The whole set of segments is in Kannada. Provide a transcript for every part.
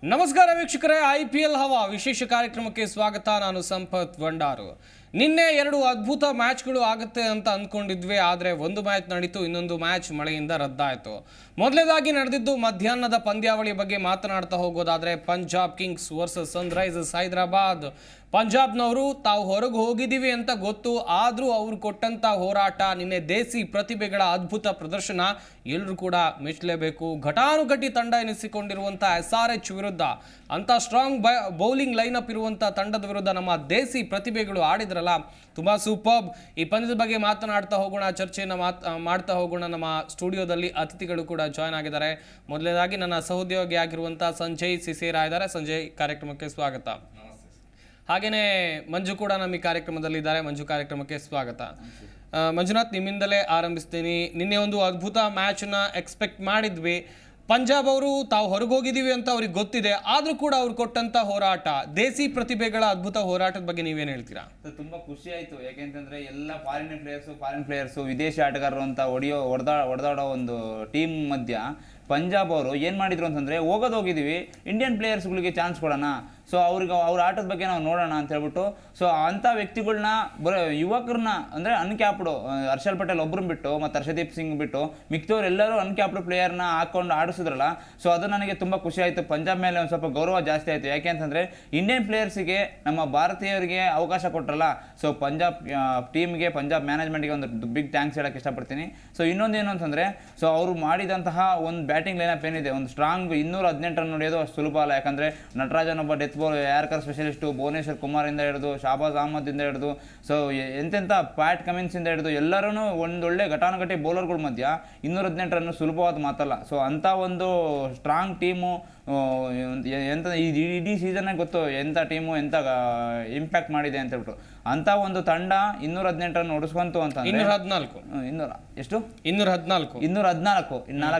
ನಮಸ್ಕಾರ ವೀಕ್ಷಕರೇ, IPL ಹವಾ ವಿಶೇಷ ಕಾರ್ಯಕ್ರಮಕ್ಕೆ ಸ್ವಾಗತ. ನಾನು ಸಂಪತ್ ಭಂಡಾರು. ನಿನ್ನೆ ಎರಡು ಅದ್ಭುತ ಮ್ಯಾಚ್ಗಳು ಆಗುತ್ತೆ ಅಂತ ಅಂದ್ಕೊಂಡಿದ್ವಿ, ಆದರೆ ಒಂದು ಮ್ಯಾಚ್ ನಡೀತು, ಇನ್ನೊಂದು ಮ್ಯಾಚ್ ಮಳೆಯಿಂದ ರದ್ದಾಯಿತು. ಮೊದಲನೇದಾಗಿ ನಡೆದಿದ್ದು ಮಧ್ಯಾಹ್ನದ ಪಂದ್ಯಾವಳಿ ಬಗ್ಗೆ ಮಾತನಾಡ್ತಾ ಹೋಗೋದಾದರೆ Punjab Kings versus Sunrisers Hyderabad. ಪಂಜಾಬ್ನವರು ತಾವು ಹೊರಗೆ ಹೋಗಿದ್ದೀವಿ ಅಂತ ಗೊತ್ತು, ಆದರೂ ಅವರು ಕೊಟ್ಟಂಥ ಹೋರಾಟ, ನಿನ್ನೆ ದೇಸಿ ಪ್ರತಿಭೆಗಳ ಅದ್ಭುತ ಪ್ರದರ್ಶನ ಎಲ್ಲರೂ ಕೂಡ ಮೆಚ್ಚಲೇಬೇಕು. ಘಟಾನುಘಟಿ ತಂಡ ಎನಿಸಿಕೊಂಡಿರುವಂಥ SRH ವಿರುದ್ಧ ಅಂಥ ಸ್ಟ್ರಾಂಗ್ ಬೌಲಿಂಗ್ ಲೈನಪ್ ಇರುವಂಥ ತಂಡದ ವಿರುದ್ಧ ನಮ್ಮ ದೇಸಿ ಪ್ರತಿಭೆಗಳು ಆಡಿದ್ರಲ್ಲ, ತುಂಬ ಸೂಪರ್ಬ್. ಈ ಪಂದ್ಯದ ಬಗ್ಗೆ ಮಾತನಾಡ್ತಾ ಹೋಗೋಣ, ಚರ್ಚೆಯನ್ನು ಮಾಡ್ತಾ ಹೋಗೋಣ. ನಮ್ಮ ಸ್ಟುಡಿಯೋದಲ್ಲಿ ಅತಿಥಿಗಳು ಕೂಡ ಜಾಯ್ನ್ ಆಗಿದ್ದಾರೆ. ಮೊದಲನೇದಾಗಿ ನನ್ನ ಸಹೋದ್ಯೋಗಿ ಆಗಿರುವಂಥ ಸಂಜಯ್ ಸಿಸೇರಾ ಇದ್ದಾರೆ. ಸಂಜಯ್, ಕಾರ್ಯಕ್ರಮಕ್ಕೆ ಸ್ವಾಗತ. ಹಾಗೆಯೇ ಮಂಜು ಕೂಡ ನಮ್ಮ ಈ ಕಾರ್ಯಕ್ರಮದಲ್ಲಿದ್ದಾರೆ. ಮಂಜು, ಕಾರ್ಯಕ್ರಮಕ್ಕೆ ಸ್ವಾಗತ. ಮಂಜುನಾಥ್, ನಿಮ್ಮಿಂದಲೇ ಆರಂಭಿಸ್ತೀನಿ. ನಿನ್ನೆ ಒಂದು ಅದ್ಭುತ ಮ್ಯಾಚನ್ನ ಎಕ್ಸ್ಪೆಕ್ಟ್ ಮಾಡಿದ್ವಿ. ಪಂಜಾಬ್ ಅವರು ತಾವು ಹೊರಗೋಗಿದ್ದೀವಿ ಅಂತ ಅವ್ರಿಗೆ ಗೊತ್ತಿದೆ, ಆದರೂ ಕೂಡ ಅವ್ರು ಕೊಟ್ಟಂತ ಹೋರಾಟ, ದೇಸಿ ಪ್ರತಿಭೆಗಳ ಅದ್ಭುತ ಹೋರಾಟದ ಬಗ್ಗೆ ನೀವೇನು ಹೇಳ್ತೀರಾ? ತುಂಬಾ ಖುಷಿ ಆಯ್ತು. ಯಾಕೆಂತಂದ್ರೆ ಎಲ್ಲ ಫಾರಿನ್ ಪ್ಲೇಯರ್ಸು ವಿದೇಶಿ ಆಟಗಾರರು ಅಂತ ಹೊಡೆದಾಡೋ ಒಂದು ಟೀಮ್ ಮಧ್ಯ ಪಂಜಾಬ್ ಅವರು ಏನು ಮಾಡಿದ್ರು ಅಂತಂದರೆ, ಹೋಗಿದ್ದೀವಿ, ಇಂಡಿಯನ್ ಪ್ಲೇಯರ್ಸ್ಗಳಿಗೆ ಚಾನ್ಸ್ ಕೊಡೋಣ, ಸೊ ಅವ್ರ ಆಟದ ಬಗ್ಗೆ ನಾವು ನೋಡೋಣ ಅಂತ ಹೇಳ್ಬಿಟ್ಟು, ಸೊ ಅಂಥ ವ್ಯಕ್ತಿಗಳನ್ನ ಯುವಕರನ್ನ ಅಂದರೆ ಅನ್ಕ್ಯಾಪ್ಡು, ಹರ್ಷಲ್ ಪಟೇಲ್ ಒಬ್ಬರು ಬಿಟ್ಟು ಮತ್ತು ಹರ್ಷದೀಪ್ ಸಿಂಗ್ ಬಿಟ್ಟು ಮಿಕ್ತವ್ರು ಎಲ್ಲರೂ ಅನ್ಕ್ಯಾಪ್ಡು ಪ್ಲೇಯರ್ನ ಹಾಕೊಂಡು ಆಡಿಸಿದ್ರಲ್ಲ, ಸೊ ಅದು ನನಗೆ ತುಂಬ ಖುಷಿ ಆಯಿತು. ಪಂಜಾಬ್ ಮೇಲೆ ಒಂದು ಸ್ವಲ್ಪ ಗೌರವ ಜಾಸ್ತಿ ಆಯಿತು. ಯಾಕೆ ಅಂತಂದರೆ ಇಂಡಿಯನ್ ಪ್ಲೇಯರ್ಸಿಗೆ ನಮ್ಮ ಭಾರತೀಯರಿಗೆ ಅವಕಾಶ ಕೊಟ್ಟರಲ್ಲ, ಸೊ ಪಂಜಾಬ್ ಟೀಮ್ಗೆ, ಪಂಜಾಬ್ ಮ್ಯಾನೇಜ್ಮೆಂಟ್ಗೆ ಒಂದು ಬಿಗ್ ಥ್ಯಾಂಕ್ಸ್ ಹೇಳೋಕ್ಕೆ ಇಷ್ಟಪಡ್ತೀನಿ. ಸೊ ಇನ್ನೊಂದೇನು ಅಂತಂದರೆ, ಸೊ ಅವರು ಮಾಡಿದಂತಹ ಒಂದು ಬ್ಯಾಟಿಂಗ್ ಲೈನಪ್ ಏನಿದೆ, ಒಂದು ಸ್ಟ್ರಾಂಗ್ 218 ರನ್ ಹೊಡೆಯೋದು ಅಷ್ಟು ಸುಲಭ ಅಲ್ಲ. ಯಾಕಂದರೆ ನಟರಾಜನ್ ಒಬ್ಬ death ball yorker specialist, Bhuvneshwar ಕುಮಾರಿಂದ ಹಿಡಿದು ಶಾಬಾಜ್ ಅಹಮದಿಂದ ಹಿಡಿದು, ಸೊ ಎಂತೆಂಥ ಪ್ಯಾಟ್ ಕಮಿನ್ಸಿಂದ ಹಿಡಿದು ಎಲ್ಲರೂ ಒಂದೊಳ್ಳೆ ಘಟಾನುಘಟಿ ಬೌಲರ್ಗಳ ಮಧ್ಯ 218 ರನ್ ಸುಲಭವಾದ ಮಾತಲ್ಲ. ಸೊ ಅಂಥ ಒಂದು ಸ್ಟ್ರಾಂಗ್ ಟೀಮು ಎಂಥ ಇಡೀ ಸೀಸನ್ನೇ ಗೊತ್ತು ಎಂಥ ಟೀಮು ಎಂಥ ಇಂಪ್ಯಾಕ್ಟ್ ಮಾಡಿದೆ ಅಂತ ಹೇಳ್ಬಿಟ್ಟು. ಅಂಥ ಒಂದು ತಂಡ 218 ರನ್ ಹೊಡಿಸ್ಕೊಂತು ಅಂತ 214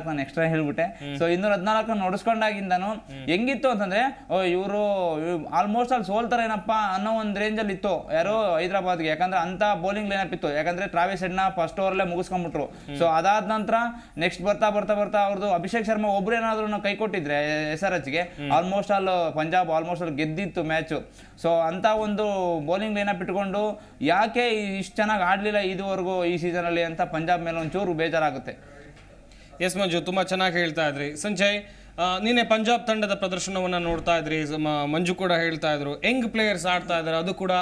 ನಾನು ಎಕ್ಸ್ಟ್ರಾ ಹೇಳ್ಬಿಟ್ಟೆ. ಸೊ 214 ರನ್ ಹೊಡಿಸ್ಕೊಂಡಾಗಿಂದನು ಹೆಂಗಿತ್ತು ಅಂತಂದ್ರೆ, ಇವರು ಆಲ್ಮೋಸ್ಟ್ ಅಲ್ಲಿ ಸೋಲ್ತಾರೇನಪ್ಪ ಅನ್ನೋ ಒಂದು ರೇಂಜಲ್ಲಿ ಇತ್ತು ಯಾರು ಹೈದರಾಬಾದ್ಗೆ. ಯಾಕಂದ್ರೆ ಅಂತ ಬೌಲಿಂಗ್ ಲೈನಪ್ ಇತ್ತು. ಯಾಕಂದ್ರೆ ಟ್ರಾವಿಸ್ ಹೆಡ್ನ ಫಸ್ಟ್ ಓವರ್ಲ್ಲೇ ಮುಗಿಸ್ಕೊಂಡ್ಬಿಟ್ರು. ಸೊ ಅದಾದ ನಂತರ ನೆಕ್ಸ್ಟ್ ಬರ್ತಾ ಅವ್ರದ್ದು ಅಭಿಷೇಕ್ ಶರ್ಮಾ ಒಬ್ರು ಏನಾದ್ರು ಕೈ ಕೊಟ್ಟಿದ್ರೆ SRHಗೆ, ಆಲ್ಮೋಸ್ಟ್ ಅಲ್ಲಿ ಪಂಜಾಬ್ ಆಲ್ಮೋಸ್ಟ್ ಅಲ್ಲಿ ಗೆದ್ದಿತ್ತು ಮ್ಯಾಚು. ಸೊ ಅಂತ ಒಂದು ಬೌಲಿಂಗ್ ಲೈನಪ್ ಇಟ್ಕೊಂಡು ಯಾಕೆ ಇಷ್ಟು ಚೆನ್ನಾಗಿ ಆಡಲಿಲ್ಲ ಇದುವರೆಗೂ ಈ ಸೀಸನಲ್ಲಿ ಅಂತ ಪಂಜಾಬ್ ಮೇಲೆ ಒಂಚೂರು ಬೇಜಾರಾಗುತ್ತೆ. ಎಸ್ ಮಂಜು, ತುಂಬ ಚೆನ್ನಾಗಿ ಹೇಳ್ತಾ ಇದ್ರಿ. ಸಂಜಯ್, ನಿನ್ನೆ ಪಂಜಾಬ್ ತಂಡದ ಪ್ರದರ್ಶನವನ್ನು ನೋಡ್ತಾ ಇದ್ರಿ. ಮಂಜು ಕೂಡ ಹೇಳ್ತಾ ಇದ್ರು, ಯಂಗ್ ಪ್ಲೇಯರ್ಸ್ ಆಡ್ತಾ ಇದ್ದಾರೆ, ಅದು ಕೂಡ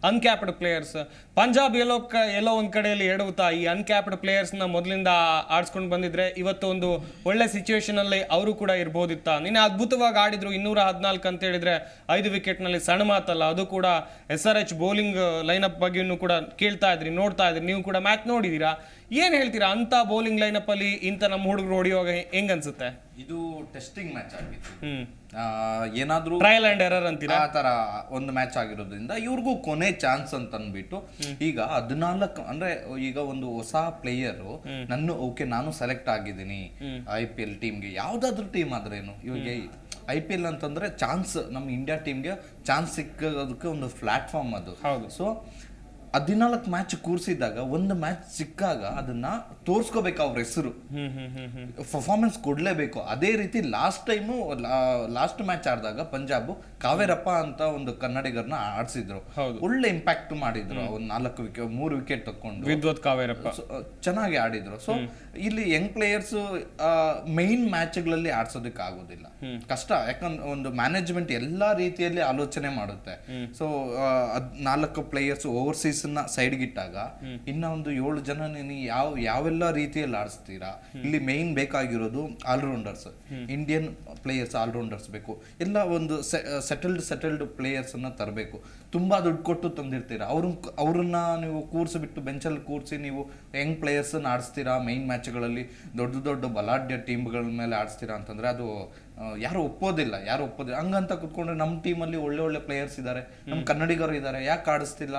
ಅನ್ಕ್ಯಾಪ್ಡ್ ಪ್ಲೇಯರ್ಸ್. ಪಂಜಾಬ್ ಎಲ್ಲೋ ಒಂದು ಕಡೆಯಲ್ಲಿ ಎಡವುತ್ತಾ ಈ ಅನ್ಕ್ಯಾಪ್ಡ್ ಪ್ಲೇಯರ್ಸ್ನ ಮೊದಲಿಂದ ಆಡಿಸ್ಕೊಂಡು ಬಂದಿದ್ರೆ ಇವತ್ತು ಒಂದು ಒಳ್ಳೆ ಸಿಚುವೇಶನಲ್ಲಿ ಅವರು ಕೂಡ ಇರ್ಬೋದಿತ್ತ. ನಿನ್ನೆ ಅದ್ಭುತವಾಗಿ ಆಡಿದ್ರು, 214 ಅಂತ ಹೇಳಿದ್ರೆ 5 ವಿಕೆಟ್ನಲ್ಲಿ ಸಣ್ಣ ಮಾತಲ್ಲ. ಅದು ಕೂಡ SRH ಬೌಲಿಂಗ್ ಲೈನಪ್ ಬಗ್ಗೆಯೂ ಕೂಡ ಕೇಳ್ತಾ ಇದ್ರಿ, ನೋಡ್ತಾ ಇದ್ರಿ. ನೀವು ಕೂಡ ಮ್ಯಾಚ್ ನೋಡಿದ್ದೀರಾ, ಏನು ಹೇಳ್ತೀರಾ? ಅಂತ ಬೌಲಿಂಗ್ ಲೈನಪ್ ಅಲ್ಲಿ ಇಂಥ ನಮ್ಮ ಹುಡುಗರು ಹೊಡೆಯುವಾಗ ಹೆಂಗ್ ಅನ್ಸುತ್ತೆ? ಇದು ಟೆಸ್ಟಿಂಗ್ ಮ್ಯಾಚ್ ಆಗಿತ್ತು. ಏನಾದ್ರೂ ಟ್ರಯಲ್ ಅಂಡ್ ಎರರ್ ಅಂತೀರಾ? ಆ ತರ ಒಂದು ಮ್ಯಾಚ್ ಆಗಿರೋದ್ರಿಂದ ಇವ್ರಿಗೂ ಕೊನೆ ಚಾನ್ಸ್ ಅಂತ ಅಂದ್ಬಿಟ್ಟು ಈಗ 14 ಅಂದ್ರೆ ಈಗ ಒಂದು ಹೊಸ ಪ್ಲೇಯರ್ ನಾನು ಸೆಲೆಕ್ಟ್ ಆಗಿದ್ದೀನಿ IPL ಟೀಮ್ಗೆ, ಯಾವ್ದಾದ್ರು ಟೀಮ್ ಆದ್ರೇನು. ಇವಾಗ IPL ಅಂತಂದ್ರೆ ಚಾನ್ಸ್, ನಮ್ಮ ಇಂಡಿಯಾ ಟೀಮ್ಗೆ ಚಾನ್ಸ್ ಸಿಕ್ಕೋದಕ್ಕೆ ಒಂದು ಪ್ಲಾಟ್ಫಾರ್ಮ್ ಅದು. ಸೊ 14 ಮ್ಯಾಚ್ ಕೂರಿಸಿದಾಗ ಒಂದು ಮ್ಯಾಚ್ ಸಿಕ್ಕಾಗ ಅದನ್ನ ತೋರ್ಸ್ಕೋಬೇಕು, ಅವ್ರ ಹೆಸರು ಪರ್ಫಾರ್ಮೆನ್ಸ್ ಕೊಡ್ಲೇಬೇಕು. ಅದೇ ರೀತಿ ಲಾಸ್ಟ್ ಮ್ಯಾಚ್ ಆಡಿದಾಗ ಪಂಜಾಬ್ ಕಾವೇರಪ್ಪ ಅಂತ ಒಂದು ಕನ್ನಡಿಗರನ್ನ ಆಡ್ಸಿದ್ರು, ಒಳ್ಳೆ ಇಂಪ್ಯಾಕ್ಟ್ ಮಾಡಿದ್ರು. ಒಂದು 3 ವಿಕೆಟ್ ತಕೊಂಡು ವಿದ್ವತ್ ಕಾವೇರಪ್ಪ ಚೆನ್ನಾಗಿ ಆಡಿದ್ರು. ಸೊ ಇಲ್ಲಿ ಯಂಗ್ ಪ್ಲೇಯರ್ಸ್ ಮೈನ್ ಮ್ಯಾಚ್ಗಳಲ್ಲಿ ಆಡ್ಸೋದಕ್ಕೆ ಆಗೋದಿಲ್ಲ, ಕಷ್ಟ. ಯಾಕಂದ್ರೆ ಒಂದು ಮ್ಯಾನೇಜ್ಮೆಂಟ್ ಎಲ್ಲಾ ರೀತಿಯಲ್ಲಿ ಆಲೋಚನೆ ಮಾಡುತ್ತೆ. ಸೊ 4 ಪ್ಲೇಯರ್ಸ್ ಓವರ್ಸೀಸ್ ಸೈಡ್ಗಿಟ್ಟಾಗ ಇನ್ನ ಒಂದು 7 ಜನ ಯಾವೆಲ್ಲ ರೀತಿಯಲ್ಲಿ ಆಡಿಸ್ತೀರಾ? ಇಲ್ಲಿ ಮೇನ್ ಬೇಕಾಗಿರೋದು ಆಲ್ರೌಂಡರ್ಸ್, ಇಂಡಿಯನ್ ಪ್ಲೇಯರ್ಸ್ ಆಲ್ರೌಂಡರ್ಸ್ ಬೇಕು. ಎಲ್ಲ ಒಂದು ಸೆಟಲ್ಡ್ ಪ್ಲೇಯರ್ಸ್ ಅನ್ನ ತರಬೇಕು. ತುಂಬಾ ದುಡ್ಡು ಕೊಟ್ಟು ತಂದಿರ್ತೀರಾ, ಅವ್ರನ್ನ ನೀವು ಕೂರಿಸಿಬಿಟ್ಟು ಬೆಂಚಲ್ಲಿ ಕೂರಿಸಿ ನೀವು ಯಂಗ್ ಪ್ಲೇಯರ್ಸ್ ಆಡಿಸ್ತೀರಾ. ಮೈನ್ ಮ್ಯಾಚ್ಗಳಲ್ಲಿ ದೊಡ್ಡ ಬಲಾಢ್ಯ ಟೀಮ್ಗಳ ಮೇಲೆ ಆಡಿಸ್ತೀರಾ ಅಂತಂದ್ರೆ ಅದು ಯಾರು ಒಪ್ಪೋದಿಲ್ಲ. ಹಂಗಂತ ಕುತ್ಕೊಂಡ್ರೆ ನಮ್ಮ ಟೀಮಲ್ಲಿ ಒಳ್ಳೆ ಪ್ಲೇಯರ್ಸ್ ಇದ್ದಾರೆ, ನಮ್ಮ ಕನ್ನಡಿಗರು ಇದ್ದಾರೆ, ಯಾಕೆ ಆಡಿಸ್ತಿಲ್ಲ?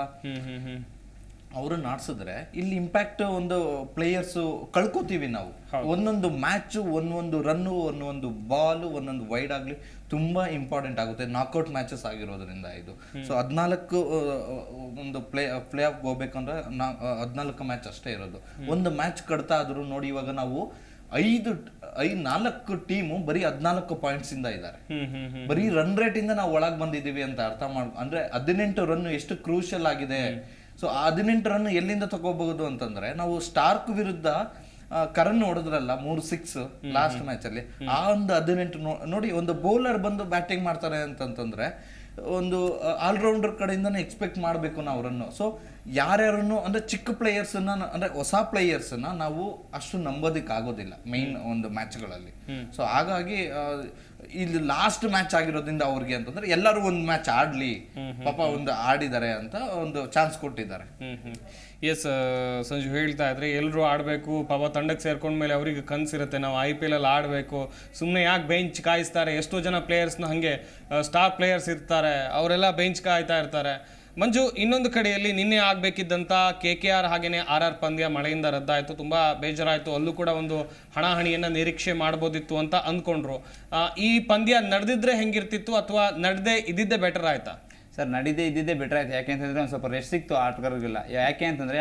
ಅವ್ರನ್ನ ಆಡ್ಸಿದ್ರೆ ಇಲ್ಲಿ ಇಂಪ್ಯಾಕ್ಟ್ ಒಂದು ಪ್ಲೇಯರ್ಸ್ ಕಳ್ಕೊತೀವಿ ನಾವು. ಒಂದೊಂದು ಮ್ಯಾಚ್, ಒಂದೊಂದು ರನ್ನು, ಒಂದೊಂದು ಬಾಲ್, ಒಂದೊಂದು ವೈಡ್ ಆಗ್ಲಿ ತುಂಬಾ ಇಂಪಾರ್ಟೆಂಟ್ ಆಗುತ್ತೆ. ನಾಕ್ಔಟ್ ಮ್ಯಾಚಸ್ ಆಗಿರೋದ್ರಿಂದ ಇದು. ಸೊ 14 ಒಂದು ಪ್ಲೇ ಆಫ್ ಹೋಗ್ಬೇಕಂದ್ರೆ 14 ಮ್ಯಾಚ್ ಅಷ್ಟೇ ಇರೋದು. ಒಂದು ಮ್ಯಾಚ್ ಕಡ್ತಾ ಆದ್ರೂ ನೋಡಿ, ಇವಾಗ ನಾವು ನಾಲ್ಕು ಟೀಮು ಬರೀ 14 ಪಾಯಿಂಟ್ಸ್ ಇಂದ ಇದ್ದಾರೆ. ಬರೀ ರನ್ ರೇಟ್ ಇಂದ ನಾವು ಒಳಗ್ ಬಂದಿದೀವಿ ಅಂತ ಅರ್ಥ ಅಂದ್ರೆ 18 ರನ್ ಎಷ್ಟು ಕ್ರೂಷಿಯಲ್ ಆಗಿದೆ. ಸೊ 18 ರನ್ ಎಲ್ಲಿಂದ ತಗೋಬಹುದು ಅಂತಂದ್ರೆ, ನಾವು ಸ್ಟಾರ್ಕ್ ವಿರುದ್ಧ ಕರನ್ ಹೊಡೆದ್ರಲ್ಲ 3 6 ಲಾಸ್ಟ್ ಮ್ಯಾಚ್ ಅಲ್ಲಿ, ಆ ಒಂದು 18 ನೋಡಿ, ಒಂದು ಬೌಲರ್ ಬಂದು ಬ್ಯಾಟಿಂಗ್ ಮಾಡ್ತಾರೆ ಅಂತಂತಂದ್ರೆ ಒಂದು ಆಲ್ರೌಂಡರ್ ಕಡೆಯಿಂದನೇ ಎಕ್ಸ್ಪೆಕ್ಟ್ ಮಾಡಬೇಕು ನಾವು ರನ್ನು. ಸೊ ಯಾರ್ಯಾರನ್ನು ಅಂದ್ರೆ ಚಿಕ್ಕ ಪ್ಲೇಯರ್ಸ್ ಅಂದ್ರೆ ಹೊಸ ಪ್ಲೇಯರ್ಸ್ ನಾವು ಅಷ್ಟು ನಂಬೋದಿಕ್ ಆಗೋದಿಲ್ಲ ಮೈನ್ ಒಂದು ಮ್ಯಾಚ್ಗಳಲ್ಲಿ. ಸೊ ಹಾಗಾಗಿ ಇಲ್ಲಿ ಲಾಸ್ಟ್ ಮ್ಯಾಚ್ ಆಗಿರೋದ್ರಿಂದ ಅವ್ರಿಗೆ ಅಂತಂದ್ರೆ ಎಲ್ಲರೂ ಒಂದು ಮ್ಯಾಚ್ ಆಡ್ಲಿ, ಪಾಪ ಒಂದು ಆಡಿದ್ದಾರೆ ಅಂತ ಒಂದು ಚಾನ್ಸ್ ಕೊಟ್ಟಿದ್ದಾರೆ. ಎಸ್ ಸಂಜು ಹೇಳ್ತಾ ಇದ್ರೆ ಎಲ್ಲರೂ ಆಡಬೇಕು, ಪಾಪ ತಂಡಕ್ಕೆ ಸೇರ್ಕೊಂಡ್ಮೇಲೆ ಅವರಿಗೆ ಕನಸಿರುತ್ತೆ ನಾವು IPL ಅಲ್ಲಿ ಆಡಬೇಕು, ಸುಮ್ಮನೆ ಯಾಕೆ ಬೆಂಚ್ ಕಾಯಿಸ್ತಾರೆ. ಎಷ್ಟೋ ಜನ ಪ್ಲೇಯರ್ಸ್ನ ಹಾಗೆ ಸ್ಟಾರ್ ಪ್ಲೇಯರ್ಸ್ ಇರ್ತಾರೆ, ಅವರೆಲ್ಲ ಬೆಂಚ್ ಕಾಯ್ತಾ ಇರ್ತಾರೆ. ಮಂಜು, ಇನ್ನೊಂದು ಕಡೆಯಲ್ಲಿ ನಿನ್ನೆ ಆಗಬೇಕಿದ್ದಂಥ KKR ಹಾಗೆಯೇ RR ಪಂದ್ಯ ಮಳೆಯಿಂದ ರದ್ದಾಯಿತು, ತುಂಬ ಬೇಜಾರಾಯಿತು. ಅಲ್ಲೂ ಕೂಡ ಒಂದು ಹಣಾಹಣಿಯನ್ನು ನಿರೀಕ್ಷೆ ಮಾಡ್ಬೋದಿತ್ತು ಅಂತ ಅಂದ್ಕೊಂಡ್ರು. ಈ ಪಂದ್ಯ ನಡೆದಿದ್ರೆ ಹೆಂಗಿರ್ತಿತ್ತು ಅಥವಾ ನಡೆದೇ ಇದ್ದಿದ್ದೇ ಬೆಟರ್ ಆಯ್ತಾ? ಸರ್, ಇದ್ದಿದ್ದೇ ಬೆಟರ್ ಆಯ್ತು. ಯಾಕೆ ಅಂತಂದರೆ ಒಂದು ಸ್ವಲ್ಪ ರೆಸ್ಟ್ ಸಿಕ್ತು ಆಟಗಾರರಿಗೆಲ್ಲ. ಯಾಕೆ ಅಂತಂದರೆ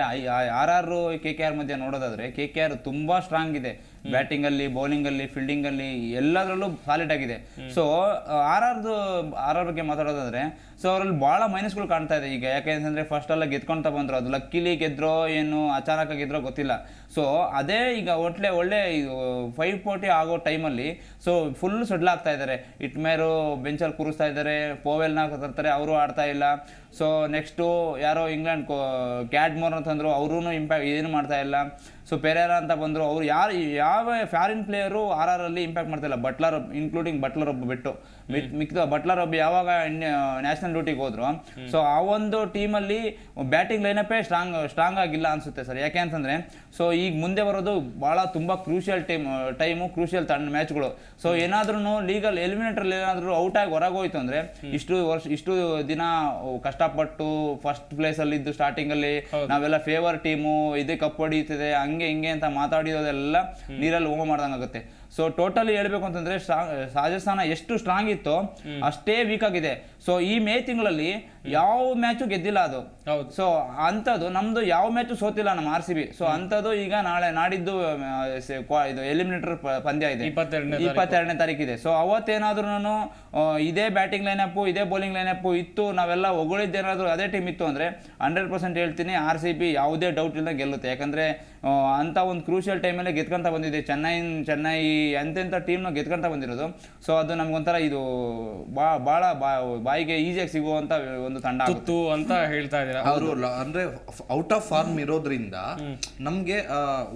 RR KKR ಮಧ್ಯೆ ನೋಡೋದಾದರೆ KKR ತುಂಬ ಸ್ಟ್ರಾಂಗ್ ಇದೆ, ಬ್ಯಾಟಿಂಗಲ್ಲಿ, ಬೌಲಿಂಗಲ್ಲಿ, ಫೀಲ್ಡಿಂಗಲ್ಲಿ ಎಲ್ಲದರಲ್ಲೂ ಸಾಲಿಡ್ ಆಗಿದೆ. ಸೊ RR ಬಗ್ಗೆ ಮಾತಾಡೋದಾದರೆ, ಸೊ ಅವರಲ್ಲಿ ಭಾಳ ಮೈನಸ್ಗಳು ಕಾಣ್ತಾ ಇದೆ ಈಗ. ಯಾಕೆ ಅಂತಂದರೆ ಫಸ್ಟ್ ಎಲ್ಲ ಗೆದ್ಕೊಳ್ತಾ ಬಂದರು, ಅದು ಲಕ್ಕಿಲಿ ಗೆದ್ರೋ ಏನು ಅಚಾನಕ ಗೆದ್ರೋ ಗೊತ್ತಿಲ್ಲ. ಸೊ ಅದೇ ಈಗ ಒಳ್ಳೆ 540 ಆಗೋ ಟೈಮಲ್ಲಿ ಸೊ ಫುಲ್ ಸೆಟ್ಲ್ ಆಗ್ತಾ ಇದ್ದಾರೆ. ಇಟ್ಮೇರು ಬೆಂಚಲ್ಲಿ ಕೂರಿಸ್ತಾ ಇದ್ದಾರೆ, ಪೋವೆಲ್ನ ತರ್ತಾರೆ, ಅವರು ಆಡ್ತಾ ಇಲ್ಲ. ಸೊ ನೆಕ್ಸ್ಟು ಯಾರೋ ಇಂಗ್ಲೆಂಡ್ ಕ್ಯಾಡ್ಮೋರ್ ಅಂತಂದರು, ಅವರೂ ಇಂಪ್ಯಾಕ್ಟ್ ಏನು ಮಾಡ್ತಾ ಇಲ್ಲ. ಸೊ ಪೆರೇರಾ ಅಂತ ಬಂದರು, ಅವರು ಯಾವ ಫಾರಿನ್ ಪ್ಲೇಯರು RRಲ್ಲಿ ಇಂಪ್ಯಾಕ್ಟ್ ಮಾಡ್ತಾಯಿಲ್ಲ, ಬಟ್ಲರ್ ಇನ್ಕ್ಲೂಡಿಂಗ್ ಬಟ್ಲರ್ ಒಬ್ಬ ಬಿಟ್ಟು ಮಿಕ್ಕಿದ ಬಟ್ಲರ್ ಒಬ್ಬ ಯಾವಾಗ ನ್ಯಾಷನಲ್ ಡ್ಯೂಟಿಗೆ ಹೋದ್ರು. ಸೊ ಆ ಒಂದು ಟೀಮಲ್ಲಿ ಬ್ಯಾಟಿಂಗ್ ಲೈನಪ್ಪೇ ಸ್ಟ್ರಾಂಗ್ ಆಗಿಲ್ಲ ಅನಿಸುತ್ತೆ ಸರ್. ಯಾಕೆ ಅಂತಂದರೆ ಸೊ ಈಗ ಮುಂದೆ ಬರೋದು ಭಾಳ ತುಂಬ ಕ್ರೂಷಿಯಲ್ ಟೈಮು ಕ್ರೂಷಿಯಲ್ ಮ್ಯಾಚ್ಗಳು. ಸೊ ಏನಾದ್ರೂ ಲೀಗಲ್ ಎಲಿಮಿನೇಟರ್ ಏನಾದರೂ ಔಟಾಗಿ ಹೊರಗೋಯ್ತು ಅಂದರೆ ಇಷ್ಟು ದಿನ ಕಷ್ಟಪಟ್ಟು ಫಸ್ಟ್ ಪ್ಲೇಸಲ್ಲಿದ್ದು ಸ್ಟಾರ್ಟಿಂಗಲ್ಲಿ ನಾವೆಲ್ಲ ಫೇವರ್ ಟೀಮು ಇದೇ ಕಪ್ ಹೊಡೀತಿದೆ ಹಂಗೆ ಹಿಂಗೆ ಅಂತ ಮಾತಾಡಿರೋದೆಲ್ಲ ನೀರಲ್ಲಿ ಹೋಮ ಮಾಡ್ದಂಗಾಗುತ್ತೆ. ಸೊ ಟೋಟಲಿ ಹೇಳ್ಬೇಕು ಅಂತಂದ್ರೆ ರಾಜಸ್ಥಾನ ಎಷ್ಟು ಸ್ಟ್ರಾಂಗ್ ಇತ್ತೋ ಅಷ್ಟೇ ವೀಕ್ ಆಗಿದೆ. ಸೊ ಈ ಮೇ ತಿಂಗಳಲ್ಲಿ ಯಾವ ಮ್ಯಾಚು ಗೆದ್ದಿಲ್ಲ ಅದು. ಸೊ ಅಂಥದ್ದು ನಮ್ದು ಯಾವ ಮ್ಯಾಚು ಸೋತಿಲ್ಲ ನಮ್ಮ RCB. ಸೊ ಅಂಥದ್ದು ಈಗ ನಾಡಿದ್ದು ಇದು ಎಲಿಮಿನೇಟರ್ ಪಂದ್ಯ ಇದೆ, 22ನೇ ತಾರೀಕಿದೆ. ಸೊ ಅವತ್ತೇನಾದ್ರೂ ಇದೇ ಬ್ಯಾಟಿಂಗ್ ಲೈನಪ್ಪು ಇದೇ ಬೌಲಿಂಗ್ ಲೈನಪ್ಪು ಇತ್ತು, ನಾವೆಲ್ಲ ಹೊಗಳಿದ್ದೇನಾದ್ರೂ ಅದೇ ಟೀಮ್ ಇತ್ತು ಅಂದರೆ 100% ಹೇಳ್ತೀನಿ RCB ಯಾವುದೇ ಡೌಟ್ ಇಲ್ಲ ಗೆಲ್ಲುತ್ತೆ. ಯಾಕಂದರೆ ಅಂಥ ಒಂದು ಕ್ರೂಷಿಯಲ್ ಟೈಮಲ್ಲಿ ಗೆದ್ಕೊಂತ ಬಂದಿದೆ. ಚೆನ್ನೈ ಎಂತೆಂಥ ಟೀಮ್ನ ಗೆದ್ಕೊಂತ ಬಂದಿರೋದು. ಸೊ ಅದು ನಮ್ಗೊಂಥರ ಇದು ಭಾಳ ಬಾಯಿಗೆ ಈಸಿಯಾಗಿ ಸಿಗುವಂಥ ಒಂದು ತಂಡ ಅಂತ ಹೇಳ್ತಾ ಇದ್ದಾರೆ ಅವರು. ಅಂದ್ರೆ ಔಟ್ ಆಫ್ ಫಾರ್ಮ್ ಇರೋದ್ರಿಂದ ನಮ್ಗೆ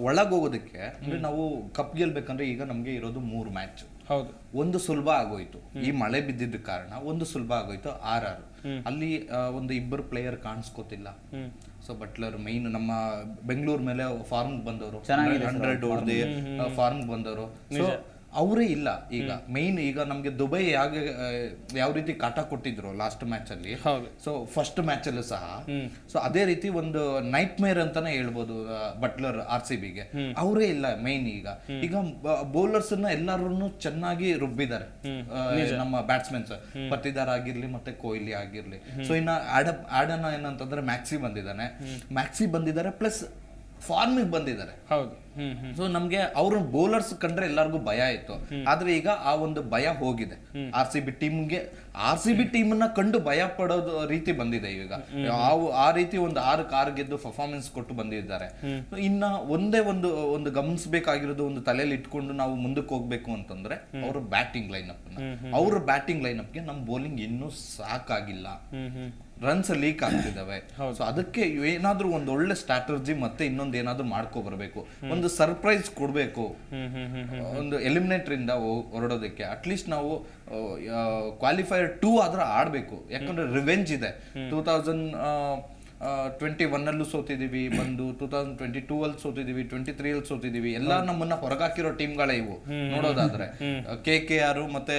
ಒಳಗೋಗೋದಕ್ಕೆ ಅಂದ್ರೆ ನಾವು ಕಪ್ ಗೆಲ್ಬೇಕಂದ್ರೆ ಈಗ ನಮ್ಗೆ ಇರೋದು 3 ಮ್ಯಾಚ್. ಹೌದು, ಒಂದು ಸುಲಭ ಆಗೋಯ್ತು, ಈ ಮಳೆ ಬಿದ್ದಿದ್ದ ಕಾರಣ ಒಂದು ಸುಲಭ ಆಗೋಯ್ತು. RR ಅಲ್ಲಿ ಒಂದು 2 ಪ್ಲೇಯರ್ ಕಾಣಿಸ್ಕೋತಿಲ್ಲ. ಸೊ ಬಟ್ಲರ್ ಮೈನ್ ನಮ್ಮ ಬೆಂಗಳೂರು ಮೇಲೆ ಫಾರ್ಮ್ ಬಂದವರು, 100 ಹೊಡೆದು ಫಾರ್ಮ್ ಬಂದವರು. ಸೊ ಅವರೇ ಇಲ್ಲ ಈಗ ಮೈನ್. ಈಗ ನಮ್ಗೆ ದುಬೈ ಯಾವ ರೀತಿ ಕಾಟ ಕೊಟ್ಟಿದ್ರು ಲಾಸ್ಟ್ ಮ್ಯಾಚ್ ಅಲ್ಲಿ, ಸೊ ಫಸ್ಟ್ ಮ್ಯಾಚ್ ಅಲ್ಲೂ ಸಹ. ಸೊ ಅದೇ ರೀತಿ ಒಂದು ನೈಟ್ ಮೇರ್ ಅಂತಾನೆ ಹೇಳ್ಬೋದು ಬಟ್ಲರ್ RCBಗೆ. ಅವರೇ ಇಲ್ಲ ಮೈನ್. ಈಗ ಬೌಲರ್ಸ್ ಎಲ್ಲರೂ ಚೆನ್ನಾಗಿ ರುಬ್ಬಿದ್ದಾರೆ ನಮ್ಮ ಬ್ಯಾಟ್ಸ್ಮನ್ಸ್, ಪತ್ತಿದಾರ್ ಆಗಿರ್ಲಿ ಮತ್ತೆ ಕೊಹ್ಲಿ ಆಗಿರ್ಲಿ. ಸೊ ಇನ್ನ ಆಡನ ಏನಂತಂದ್ರೆ ಮ್ಯಾಕ್ಸಿ ಬಂದಿದ್ದಾರೆ ಪ್ಲಸ್ ಫಾರ್ಮಿಗೆ ಬಂದಿದ್ದಾರೆ. ಹೌದು. ಸೊ ನಮ್ಗೆ ಅವ್ರ ಬೌಲರ್ಸ್ ಕಂಡ್ರೆ ಎಲ್ಲರಿಗೂ ಭಯ ಇತ್ತು, ಆದ್ರೆ ಈಗ ಆ ಒಂದು ಭಯ ಹೋಗಿದೆ. RCB ಟೀಮ್ ನ ಕಂಡು ಭಯ ಪಡೋದು ರೀತಿ ಬಂದಿದೆ ಈಗ. ಆ ರೀತಿ ಒಂದು 6 ಗೆದ್ದು ಪರ್ಫಾರ್ಮೆನ್ಸ್ ಕೊಟ್ಟು ಬಂದಿದ್ದಾರೆ. ಇನ್ನ ಒಂದೇ ಒಂದು ಗಮನಿಸಬೇಕಾಗಿರೋದು, ಒಂದು ತಲೆಯಲ್ಲಿ ಇಟ್ಕೊಂಡು ನಾವು ಮುಂದಕ್ಕೆ ಹೋಗ್ಬೇಕು ಅಂತಂದ್ರೆ ಅವ್ರ ಬ್ಯಾಟಿಂಗ್ ಲೈನಪ್ಗೆ ನಮ್ಮ ಬೌಲಿಂಗ್ ಇನ್ನೂ ಸಾಕಾಗಿಲ್ಲ. ರನ್ಸ್ ಲೀಕ್ ಆಗ್ತಿದಾವೆ. ಸೊ ಅದಕ್ಕೆ ಏನಾದ್ರೂ ಒಂದು ಒಳ್ಳೆ ಸ್ಟ್ರಾಟಜಿ ಮತ್ತೆ ಇನ್ನೊಂದು ಏನಾದ್ರೂ ಮಾಡ್ಕೊ ಬರ್ಬೇಕು, ಒಂದು ಸರ್ಪ್ರೈಸ್ ಕೊಡ್ಬೇಕು ಒಂದು ಎಲಿಮಿನೇಟರ್ ಇಂದ ಹೊರಡೋದಕ್ಕೆ. ಅಟ್ಲೀಸ್ಟ್ ನಾವು ಕ್ವಾಲಿಫೈಯರ್ 2 ಆದ್ರೂ ಆಡ್ಬೇಕು. ಯಾಕಂದ್ರೆ ರಿವೆಂಜ್ ಇದೆ. 2021 ಅಲ್ಲೂ ಸೋತಿದೀವಿ, 2022 ಅಲ್ಲಿ ಸೋತಿದೀವಿ, 23 ಅಲ್ಲಿ ಸೋತಿದೀವಿ. ಎಲ್ಲ ನಮ್ಮನ್ನ ಹೊರಗಾಕಿರೋ ಟೀಮ್ಗಳೇ ಇವು ನೋಡೋದಾದ್ರೆ. KKR ಮತ್ತೆ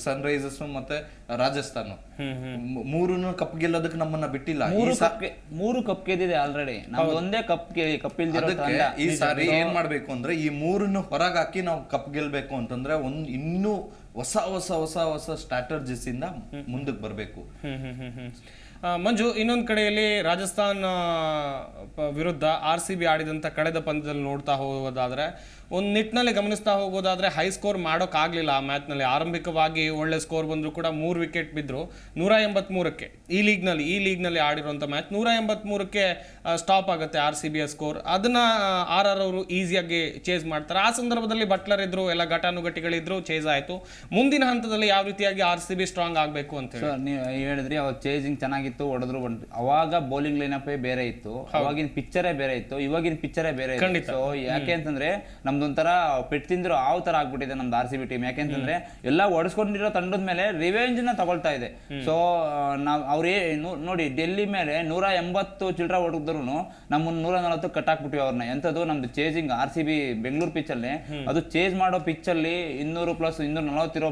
ಸನ್ರೈಸರ್ಸ್ ಮತ್ತೆ ರಾಜಸ್ಥಾನ 3 ಕಪ್ ಗೆಲ್ಲೋದಕ್ಕೆ ನಮ್ಮನ್ನ ಬಿಟ್ಟಿಲ್ಲ. 3 ಕಪ್ ಗೆದ್ದಿದೆ ಆಲ್ರೆಡಿ, ನಮ್ದು ಒಂದೇ ಕಪ್ ಅದಕ್ಕೆ ಈ ಸಾರಿ ಏನ್ ಮಾಡ್ಬೇಕು ಅಂದ್ರೆ ಈ 3 ಹೊರಗಾಕಿ ನಾವು ಕಪ್ ಗೆಲ್ಬೇಕು ಅಂತಂದ್ರೆ ಇನ್ನೂ ಹೊಸ ಸ್ಟ್ರಾಟಜಿಸ್ ಇಂದ ಮುಂದಕ್ಕೆ ಬರ್ಬೇಕು. ಮಂಜು, ಇನ್ನೊಂದು ಕಡೆಯಲ್ಲಿ ರಾಜಸ್ಥಾನ್ ವಿರುದ್ಧ RCB ಆಡಿದಂಥ ಕಳೆದ ಪಂದ್ಯದಲ್ಲಿ ನೋಡ್ತಾ ಹೋಗೋದಾದ್ರೆ, ಒಂದು ನಿಟ್ಟಿನಲ್ಲಿ ಗಮನಿಸ್ತಾ ಹೋಗೋದಾದ್ರೆ ಹೈ ಸ್ಕೋರ್ ಮಾಡೋಕ್ಕಾಗಲಿಲ್ಲ ಆ ಮ್ಯಾಚ್ನಲ್ಲಿ. ಆರಂಭಿಕವಾಗಿ ಒಳ್ಳೆ ಸ್ಕೋರ್ ಬಂದರೂ ಕೂಡ 3 ವಿಕೆಟ್ ಬಿದ್ದರು 183ಕ್ಕೆ. ಈ ಲೀಗ್ನಲ್ಲಿ ಆಡಿರುವಂಥ ಮ್ಯಾಚ್ 183ಕ್ಕೆ ಸ್ಟಾಪ್ ಆಗುತ್ತೆ RCBಯ ಸ್ಕೋರ್. ಅದನ್ನ RR ಅವರು ಈಸಿಯಾಗಿ ಚೇಸ್ ಮಾಡ್ತಾರೆ. ಆ ಸಂದರ್ಭದಲ್ಲಿ ಬಟ್ಲರ್ ಇದ್ರು, ಎಲ್ಲ ಘಟಾನುಘಟಿಗಳಿದ್ರು, ಚೇಸ್ ಆಯಿತು. ಮುಂದಿನ ಹಂತದಲ್ಲಿ ಯಾವ ರೀತಿಯಾಗಿ RCB ಸ್ಟ್ರಾಂಗ್ ಆಗಬೇಕು ಅಂತ ಹೇಳಿ ನೀವು ಹೇಳಿದ್ರಿ. ಅವಾಗ ಚೇಸಿಂಗ್ ಚೆನ್ನಾಗಿತ್ತು, ಹೊಡೆದ್ರು ಬಂತು. ಅವಾಗ ಬೌಲಿಂಗ್ ಲೈನಪ್ಪೇ ಬೇರೆ ಇತ್ತು, ಅವಾಗಿನ ಪಿಕ್ಚರೇ ಬೇರೆ ಇತ್ತು, ಇವಾಗಿನ ಪಿಕ್ಚರೇ ಬೇರೆ ಇತ್ತು. ಸೊ ಯಾಕೆ ಅಂತಂದ್ರೆ ನಮ್ದೊಂಥರ ಪೆಟ್ಟು ತಿಂದ್ರು ಆವ್ ತರ ಆಗ್ಬಿಟ್ಟಿದೆ ನಮ್ದು RCB ಟೀಮ್. ಯಾಕೆಂತಂದ್ರೆ ಎಲ್ಲ ಹೊಡೆಸ್ಕೊಂಡಿರೋ ತಂಡದ ಮೇಲೆ ರಿವೆಂಜ್ ನ ತಗೊಳ್ತಾ ಇದೆ. ಸೊ ನಾವ್ ಅವ್ರೇ ನೋಡಿ, ಡೆಲ್ಲಿ ಮೇಲೆ 180 ಚಿಲ್ಡ್ರ ಹೊಡೆದ್ರು ನಮ್ಮನ್ನ 140 ಕಟ್ ಹಾಕ್ಬಿಟ್ಟಿವಿ ಅವ್ರನ್ನ. ಎಂತದ್ದು ನಮ್ದು ಚೇಸಿಂಗ್ RCB ಬೆಂಗಳೂರು ಪಿಚ್ ಅಲ್ಲಿ, ಅದು ಚೇಸ್ ಮಾಡೋ ಪಿಚ್ ಅಲ್ಲಿ 200+240 ಇರೋ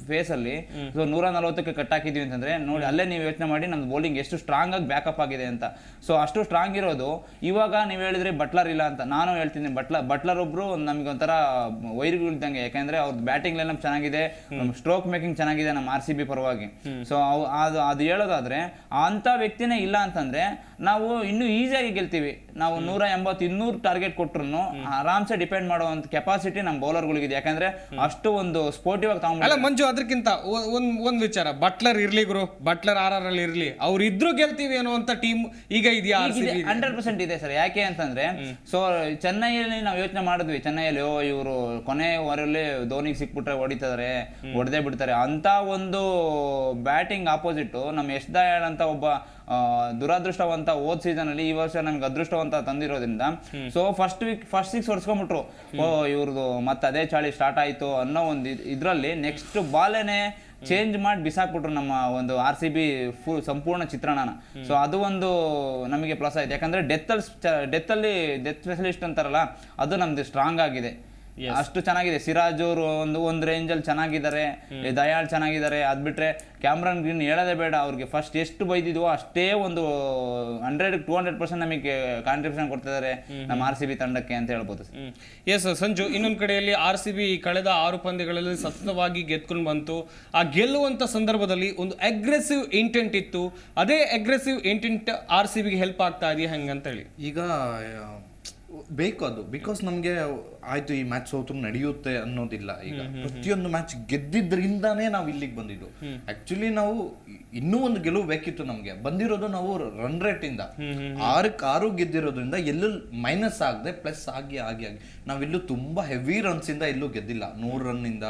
ಫೇಸ್ ಅಲ್ಲಿ 140ಕ್ಕೆ ಕಟ್ ಹಾಕಿದೀವಿ ಅಂತಂದ್ರೆ ನೋಡಿ, ಅಲ್ಲೇ ನೀವು ಯೋಚನೆ ಮಾಡಿ ನಮ್ದು ಬೌಲಿಂಗ್ ಎಷ್ಟು ಸ್ಟ್ರಾಂಗ್ ಆಗಿ ಬ್ಯಾಕಪ್ ಆಗಿದೆ ಅಂತ. ಸೊ ಅಷ್ಟು ಸ್ಟ್ರಾಂಗ್ ಇರೋದು. ಇವಾಗ ನೀವು ಹೇಳಿದ್ರಿ ಬಟ್ಲರ್ ಇಲ್ಲ ಅಂತ, ನಾನು ಹೇಳ್ತೀನಿ ಬಟ್ಲರ್ ಒಬ್ರು ನಮ್ಗೆ ಒಂಥರ ವೈರಿಗಳಿದ್ದಂಗೆ. ಯಾಕಂದ್ರೆ ಅವ್ರದ್ದು ಬ್ಯಾಟಿಂಗ್ ಲೈನ್ ಚೆನ್ನಾಗಿದೆ, ಸ್ಟ್ರೋಕ್ ಮೇಕಿಂಗ್ ಚೆನ್ನಾಗಿದೆ ನಮ್ಮ RCB ಪರವಾಗಿ. ಸೊ ಅದು ಹೇಳೋದಾದ್ರೆ ಅಂತ ವ್ಯಕ್ತಿನೇ ಇಲ್ಲ ಅಂತಂದ್ರೆ ನಾವು ಇನ್ನೂ ಈಸಿಯಾಗಿ ಗೆಲ್ತೀವಿ. ನಾವು 180-200 ಟಾರ್ಗೆಟ್ ಕೊಟ್ರು ಆರಾಮ್ಸೆ ಡಿಪೆಂಡ್ ಮಾಡುವಂತ ಕೆಪಾಸಿಟಿ ನಮ್ಮ ಬೌಲರ್ಗಳಿಗಿದೆ. ಯಾಕಂದ್ರೆ ಅಷ್ಟು ಒಂದು ಸ್ಪೋರ್ಟಿವ್ ಆಗಿ ತಗೊಂಡು. ಅಲ್ಲ ಮಂಜು, ಅದಕ್ಕಿಂತ ಒಂದ್ ವಿಚಾರ, ಬಟ್ಲರ್ ಇರ್ಲಿ ಗುರು, ಬಟ್ಲರ್ RR ಅಲ್ಲಿ ಇರ್ಲಿ, ಅವ್ರು ಇದ್ರು ಗೆಲ್ತೀವಿ ಅನ್ನುವಂತ ಟೀಮ್ ಈಗ ಇದೆಯಾ? 100% ಇದೆ ಸರ್. ಯಾಕೆ ಅಂತಂದ್ರೆ ಸೊ ಚೆನ್ನೈಯಲ್ಲಿ ನಾವು ಯೋಚನೆ ಮಾಡಿದ್ವಿ, ಚೆನ್ನೈಯಲ್ಲಿ ಇವರು ಕೊನೆ ಓವರಲ್ಲಿ ಧೋನಿಗೆ ಸಿಕ್ಬಿಟ್ರೆ ಹೊಡೆದೇ ಬಿಡ್ತಾರೆ ಅಂತ ಒಂದು ಬ್ಯಾಟಿಂಗ್ ಆಪೋಸಿಟ್ ನಮ್ಮ ಯಶ್ ದಯಾಳ್ ಅಂತ ಒಬ್ಬ ದುರಾದೃಷ್ಟವಂತ ಹೋದ್ ಸೀಸನ್ ಅಲ್ಲಿ. ಈ ವರ್ಷ ನಮ್ಗೆ ಅದೃಷ್ಟವಂತ ತಂದಿರೋದ್ರಿಂದ ಸೊ ಫಸ್ಟ್ 6 ಹೊಡ್ಸ್ಕೊಂಡ್ಬಿಟ್ರು. ಇವ್ರದ್ದು ಮತ್ತೆ ಅದೇ ಚಾಳಿ ಸ್ಟಾರ್ಟ್ ಆಯ್ತು ಅನ್ನೋ ಒಂದು ಇದ್ರಲ್ಲಿ ನೆಕ್ಸ್ಟ್ ಬಾಲೇನೆ ಚೇಂಜ್ ಮಾಡಿ ಬಿಸಾಕ್ಬಿಟ್ರು ನಮ್ಮ ಒಂದು RCB ಫುಲ್ ಸಂಪೂರ್ಣ ಚಿತ್ರಣನ. ಸೊ ಅದು ಒಂದು ನಮಗೆ ಪ್ಲಸ್ ಆಯ್ತು. ಯಾಕಂದ್ರೆ ಡೆತ್ ಸ್ಪೆಷಲಿಸ್ಟ್ ಅಂತಾರಲ್ಲ, ಅದು ನಮ್ದು ಸ್ಟ್ರಾಂಗ್ ಆಗಿದೆ. ಅಷ್ಟು ಚೆನ್ನಾಗಿದೆ. ಸಿರಾಜ್ ಅವರು ಒಂದು ರೇಂಜ್ ಅಲ್ಲಿ ಚೆನ್ನಾಗಿದ್ದಾರೆ, ದಯಾಳ್ ಚೆನ್ನಾಗಿದ್ದಾರೆ. ಅದ್ ಬಿಟ್ರೆ ಕ್ಯಾಮ್ರನ್ ಗ್ರೀನ್ ಹೇಳೋದೇ ಬೇಡ. ಅವ್ರಿಗೆ ಫಸ್ಟ್ ಎಷ್ಟು ಬೈದಿದ್ವೋ ಅಷ್ಟೇ ಒಂದು 100-200% ನಮಗೆ ಕಾಂಟ್ರಿಬ್ಯೂಷನ್ ಕೊಡ್ತಿದ್ದಾರೆ ನಮ್ಮ RCB ತಂಡಕ್ಕೆ ಅಂತ ಹೇಳ್ಬೋದು. ಎಸ್ ಸಂಜು, ಇನ್ನೊಂದು ಕಡೆಯಲ್ಲಿ RCB ಕಳೆದ 6 ಪಂದ್ಯಗಳಲ್ಲಿ ಸತತವಾಗಿ ಗೆದ್ಕೊಂಡು ಬಂತು. ಆ ಗೆಲ್ಲುವಂತ ಸಂದರ್ಭದಲ್ಲಿ ಒಂದು ಅಗ್ರೆಸಿವ್ ಇಂಟೆಂಟ್ ಇತ್ತು. ಅದೇ ಅಗ್ರೆಸಿವ್ ಇಂಟೆಂಟ್ RCBಗೆ ಹೆಲ್ಪ್ ಆಗ್ತಾ ಇದೆಯಾ ಹೆಂಗಂತ ಹೇಳಿ? ಈಗ ಬೇಕು ಅದು. ಬಿಕಾಸ್ ನಮಗೆ ಆಯ್ತು ಈ ಮ್ಯಾಚ್ ಸೋತು ನಡೆಯುತ್ತೆ ಅನ್ನೋದಿಲ್ಲ. ಈಗ ಪ್ರತಿಯೊಂದು ಮ್ಯಾಚ್ ಗೆದ್ದಿದ್ರಿಂದಾನೇ ನಾವು ಇಲ್ಲಿಗೆ ಬಂದಿದ್ದು. ಆಕ್ಚುಲಿ ನಾವು ಇನ್ನೂ ಒಂದು ಗೆಲುವು ಬೇಕಿತ್ತು. ನಮ್ಗೆ ಬಂದಿರೋದು ನಾವು ರನ್ ರೇಟ್ ಇಂದ 6 ಗೆದ್ದಿರೋದ್ರಿಂದ ಎಲ್ಲೂ ಮೈನಸ್ ಆಗದೆ ಪ್ಲಸ್ ಆಗಿ ನಾವೆಲ್ಲೂ ತುಂಬಾ ಹೆವಿ ರನ್ಸ್ ಇಂದ ಎಲ್ಲೂ ಗೆದ್ದಿಲ್ಲ. 100 ರನ್ ಇಂದ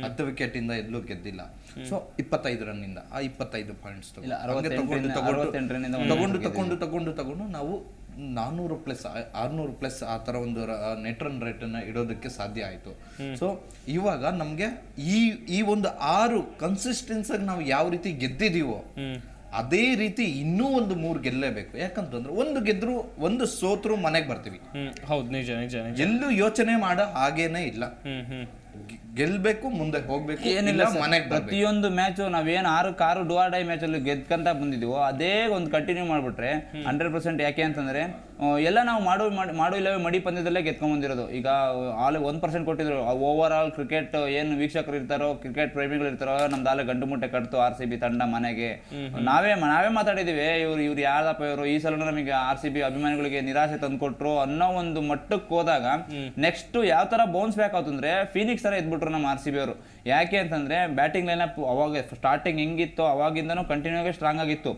10 ವಿಕೆಟ್ ಇಂದ ಎಲ್ಲೂ ಗೆದ್ದಿಲ್ಲ. ಸೊ 25 ರನ್ ಇಂದ ಆ 25 ಪಾಯಿಂಟ್ಸ್ ತಗೊಂಡು ನಾವು 400+, 600+ ಆ ತರ ಒಂದು ನೆಟ್ ರನ್ ರೇಟ್ ಅನ್ನ ಇಡೋದಕ್ಕೆ ಸಾಧ್ಯ ಆಯ್ತು. ಸೊ ಇವಾಗ ನಮ್ಗೆ ಈ ಒಂದು 6 ಕನ್ಸಿಸ್ಟೆನ್ಸ್ ಆಗಿ ನಾವು ಯಾವ ರೀತಿ ಗೆದ್ದಿದೀವೋ ಅದೇ ರೀತಿ ಇನ್ನೂ ಒಂದು 3 ಗೆಲ್ಲೇಬೇಕು. ಯಾಕಂತಂದ್ರೆ ಒಂದು ಗೆದ್ರು ಒಂದು ಸೋತ್ರು ಮನೆಗೆ ಬರ್ತೀವಿ. ಹೌದು, ನಿಜ. ಎಲ್ಲೂ ಯೋಚನೆ ಮಾಡೋ ಹಾಗೇನೆ ಇಲ್ಲ. ಗೆಲ್ಬೇಕು, ಮುಂದೆ ಹೋಗ್ಬೇಕು, ಏನಿಲ್ಲ ಮನೆಗೆ. ಪ್ರತಿಯೊಂದು ಮ್ಯಾಚು ನಾವೇನು 6 ಡೂ ಆರ್ ಡೈ ಮ್ಯಾಚ್ ಅಲ್ಲಿ ಗೆದ್ಕಂತ ಬಂದಿದೀವೋ ಅದೇ ಒಂದು ಕಂಟಿನ್ಯೂ ಮಾಡ್ಬಿಟ್ರೆ 100%. ಯಾಕೆ ಅಂತಂದ್ರೆ ಎಲ್ಲ ನಾವು ಮಾಡು ಇಲ್ಲವೇ ಮಡಿ ಪಂದ್ಯದಲ್ಲೇ ಗೆದ್ಕೊಂಡ್ ಬಂದಿರೋದು. ಈಗ 1% ಕೊಟ್ಟಿದ್ರು. ಓವರ್ ಆಲ್ ಕ್ರಿಕೆಟ್ ಏನು ವೀಕ್ಷಕರು ಇರ್ತಾರೋ, ಕ್ರಿಕೆಟ್ ಪ್ರೇಮಿಗಳು ಇರ್ತಾರೋ, ನಮ್ದು ಆಲೆ ಗಂಟು ಮುಟ್ಟೆ ಕಟ್ತು RCB ತಂಡ ಮನೆಗೆ. ನಾವೇ ಮಾತಾಡಿದೀವಿ, ಇವ್ರು ಯಾರಪ್ಪ ಇವರು, ಈ ಸಲ ನಮಗೆ RCB ಅಭಿಮಾನಿಗಳಿಗೆ ನಿರಾಶೆ ತಂದ್ಕೊಟ್ರು ಅನ್ನೋ ಒಂದು ಮಟ್ಟಕ್ಕೆ ಹೋದಾಗ ನೆಕ್ಸ್ಟ್ ಯಾವ ತರ ಬೌನ್ಸ್ ಬ್ಯಾಕ್ ಆಯ್ತಂದ್ರೆ ಫೀನಿಕ್ಸ್ ತರ ಎದ್ಬಿಟ್ರು ನಮ್ಮ RCB ಅವರು. ಯಾಕೆ ಅಂತಂದ್ರೆ ಬ್ಯಾಟಿಂಗ್ ಲೈನ್ ಅಪ್ ಅವಾಗ ಸ್ಟಾರ್ಟಿಂಗ್ ಹೆಂಗಿತ್ತು ಅವಾಗಿಂದನೂ ಕಂಟಿನ್ಯೂ ಆಗಿ ಸ್ಟ್ರಾಂಗ್ ಆಗಿತ್ತು.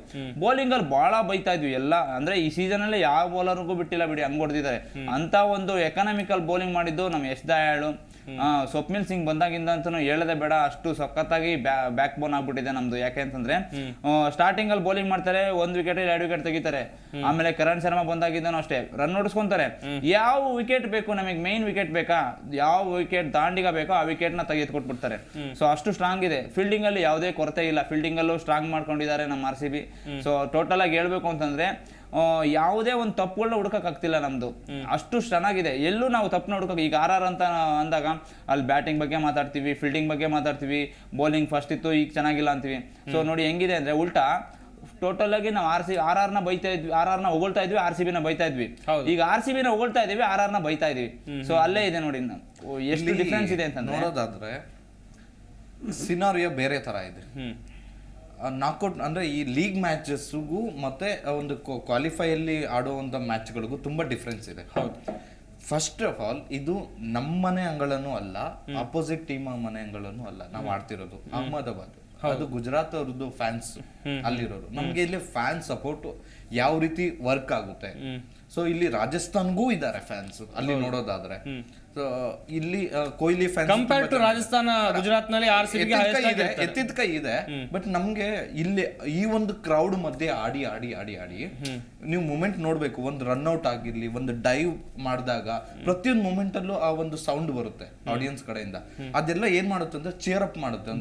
ಬೌಲಿಂಗ್ ಅಲ್ಲಿ ಬಹಳ ಬೈತಾ ಇದ್ವಿ ಎಲ್ಲ. ಅಂದ್ರೆ ಈ ಸೀಸನ್ ಅಲ್ಲಿ ಯಾವ ಬೌಲರ್ಗೂ ಬಿಟ್ಟಿಲ್ಲ ಬಿಡಿ, ಹಂಗ್ ಹೊಡೆದಿದ್ದಾರೆ ಅಂತ ಒಂದು ಎಕನಾಮಿಕಲ್ ಬೌಲಿಂಗ್ ಮಾಡಿದ್ದು ನಮ್ಮ ಯಶ್ ದಯಾಳ್. ಸ್ವಪ್ನಿಲ್ ಸಿಂಗ್ ಬಂದಾಗಿಂದ ಅಂತೂ ಹೇಳದೆ ಬೇಡ, ಅಷ್ಟು ಸಖತ್ತಾಗಿ ಬ್ಯಾಕ್ ಬೋನ್ ಆಗ್ಬಿಟ್ಟಿದೆ ನಮ್ದು. ಯಾಕೆ ಅಂತಂದ್ರೆ ಸ್ಟಾರ್ಟಿಂಗ್ ಅಲ್ಲಿ ಬೌಲಿಂಗ್ ಮಾಡ್ತಾರೆ, 1 ವಿಕೆಟ್ 2 ವಿಕೆಟ್ ತೆಗಿತಾರೆ. ಆಮೇಲೆ ಕರಣ್ ಶರ್ಮಾ ಬಂದಾಗಿಂದನೂ ಅಷ್ಟೇ ರನ್ ಹೊಡಿಸ್ಕೊಂತಾರೆ. ಯಾವ ವಿಕೆಟ್ ಬೇಕು ನಮಗೆ, ಮೈನ್ ವಿಕೆಟ್ ಬೇಕಾ, ಯಾವ ವಿಕೆಟ್ ದಾಂಡಿಗ ಬೇಕೋ ಆ ವಿಕೆಟ್ ನ ತೆಗೆದುಕೊಟ್ಬಿಡ್ತಾರೆ. ಸೊ ಅಷ್ಟು ಸ್ಟ್ರಾಂಗ್ ಇದೆ. ಫೀಲ್ಡಿಂಗ್ ಅಲ್ಲಿ ಯಾವುದೇ ಕೊರತೆ ಇಲ್ಲ, ಫೀಲ್ಡಿಂಗ್ ಅಲ್ಲೂ ಸ್ಟ್ರಾಂಗ್ ಮಾಡ್ಕೊಂಡಿದ್ದಾರೆ ನಮ್ಮ RCB. ಸೊ ಟೋಟಲ್ ಆಗಿ ಹೇಳ್ಬೇಕು ಅಂತಂದ್ರೆ ಯಾವುದೇ ಒಂದು ತಪ್ಪುಗಳನ್ನ ಹುಡುಕಕ್ಕಾಗ್ತಿಲ್ಲ ನಮ್ದು, ಅಷ್ಟು ಚೆನ್ನಾಗಿದೆ. ಎಲ್ಲೂ ನಾವು ತಪ್ಪನ್ನ ಹುಡುಕಕ್ಕೆ. ಈಗ RR ಅಂತ ಅಂದಾಗ ಅಲ್ಲಿ ಬ್ಯಾಟಿಂಗ್ ಬಗ್ಗೆ ಮಾತಾಡ್ತೀವಿ, ಫೀಲ್ಡಿಂಗ್ ಬಗ್ಗೆ ಮಾತಾಡ್ತೀವಿ, ಬೌಲಿಂಗ್ ಫಸ್ಟ್ ಇತ್ತು ಈಗ ಚೆನ್ನಾಗಿಲ್ಲ ಅಂತೀವಿ. ಸೊ ನೋಡಿ ಹೆಂಗಿದೆ ಅಂದ್ರೆ ಉಲ್ಟಾ ಟೋಟಲ್ ಆಗಿ ನಾವು RR ನ ಬೈತಾ ಇದ್ವಿ, RR ನ ಹೊಗಳ್ತಾ ಇದ್ವಿ, RCB ನ ಬೈತಾ ಇದ್ವಿ. ಈಗ RCB ನ ಹೊಗಳ್ತಾ ಇದೀವಿ, RR ನ ಬೈತಾ ಇದೀವಿ. ಸೊ ಅಲ್ಲೇ ಇದೆ ನೋಡಿ ಎಷ್ಟು ಡಿಫ್ರೆನ್ಸ್ ಇದೆ ಅಂತ ನೋಡೋದಾದ್ರೆ ಸಿನಾರಿಯೋ ಬೇರೆ ತರ ಇದೆ. ನಾಕೌಟ್ ಅಂದ್ರೆ ಈ ಲೀಗ್ ಮ್ಯಾಚಸ್ಗೂ ಮತ್ತೆ ಒಂದು ಕ್ವಾಲಿಫೈಯಲ್ಲಿ ಆಡುವಂಥ ಮ್ಯಾಚ್ಗಳಿಗೂ ತುಂಬಾ ಡಿಫ್ರೆನ್ಸ್ ಇದೆ. ಫಸ್ಟ್ ಆಫ್ ಆಲ್ ಇದು ನಮ್ಮ ಮನೆ ಅಂಗಳನೂ ಅಲ್ಲ, ಅಪೋಸಿಟ್ ಟೀಮ್ ಮನೆ ಅಂಗಳನೂ ಅಲ್ಲ. ನಾವು ಆಡ್ತಿರೋದು ಅಹಮದಾಬಾದ್, ಅದು ಗುಜರಾತ್ ಅವ್ರದ್ದು ಫ್ಯಾನ್ಸ್ ಅಲ್ಲಿರೋರು. ನಮ್ಗೆ ಇಲ್ಲಿ ಫ್ಯಾನ್ ಸಪೋರ್ಟ್ ಯಾವ ರೀತಿ ವರ್ಕ್ ಆಗುತ್ತೆ. ಸೊ ಇಲ್ಲಿ ರಾಜಸ್ಥಾನ್ಗೂ ಇದ್ದಾರೆ ಫ್ಯಾನ್ಸ್ ಅಲ್ಲಿ ನೋಡೋದಾದ್ರೆ. ಸೊ ಇಲ್ಲಿ Kohli fans compare to Rajasthan, Gujarat ನಲ್ಲಿ ಎತ್ತಿದ ಕೈ ಇದೆ. ಬಟ್ ನಮ್ಗೆ ಇಲ್ಲಿ ಈ ಒಂದು ಕ್ರೌಡ್ ಮಧ್ಯೆ ಆಡಿ ಆಡಿ ಆಡಿ ಆಡಿ ನೀವು ಮೂಮೆಂಟ್ ನೋಡ್ಬೇಕು. ಒಂದು ರನ್ಔಟ್ ಆಗಿರ್ಲಿ, ಒಂದು ಡೈವ್ ಮಾಡಿದಾಗ ಪ್ರತಿಯೊಂದು ಮೂಮೆಂಟ್ ಅಲ್ಲೂ ಆ ಒಂದು ಸೌಂಡ್ ಬರುತ್ತೆ ಆಡಿಯನ್ಸ್ ಕಡೆಯಿಂದ. ಅದೆಲ್ಲ ಏನ್ ಮಾಡುತ್ತೆ ಅಂದ್ರೆ ಚೇರ್ ಅಪ್ ಮಾಡುತ್ತೆ,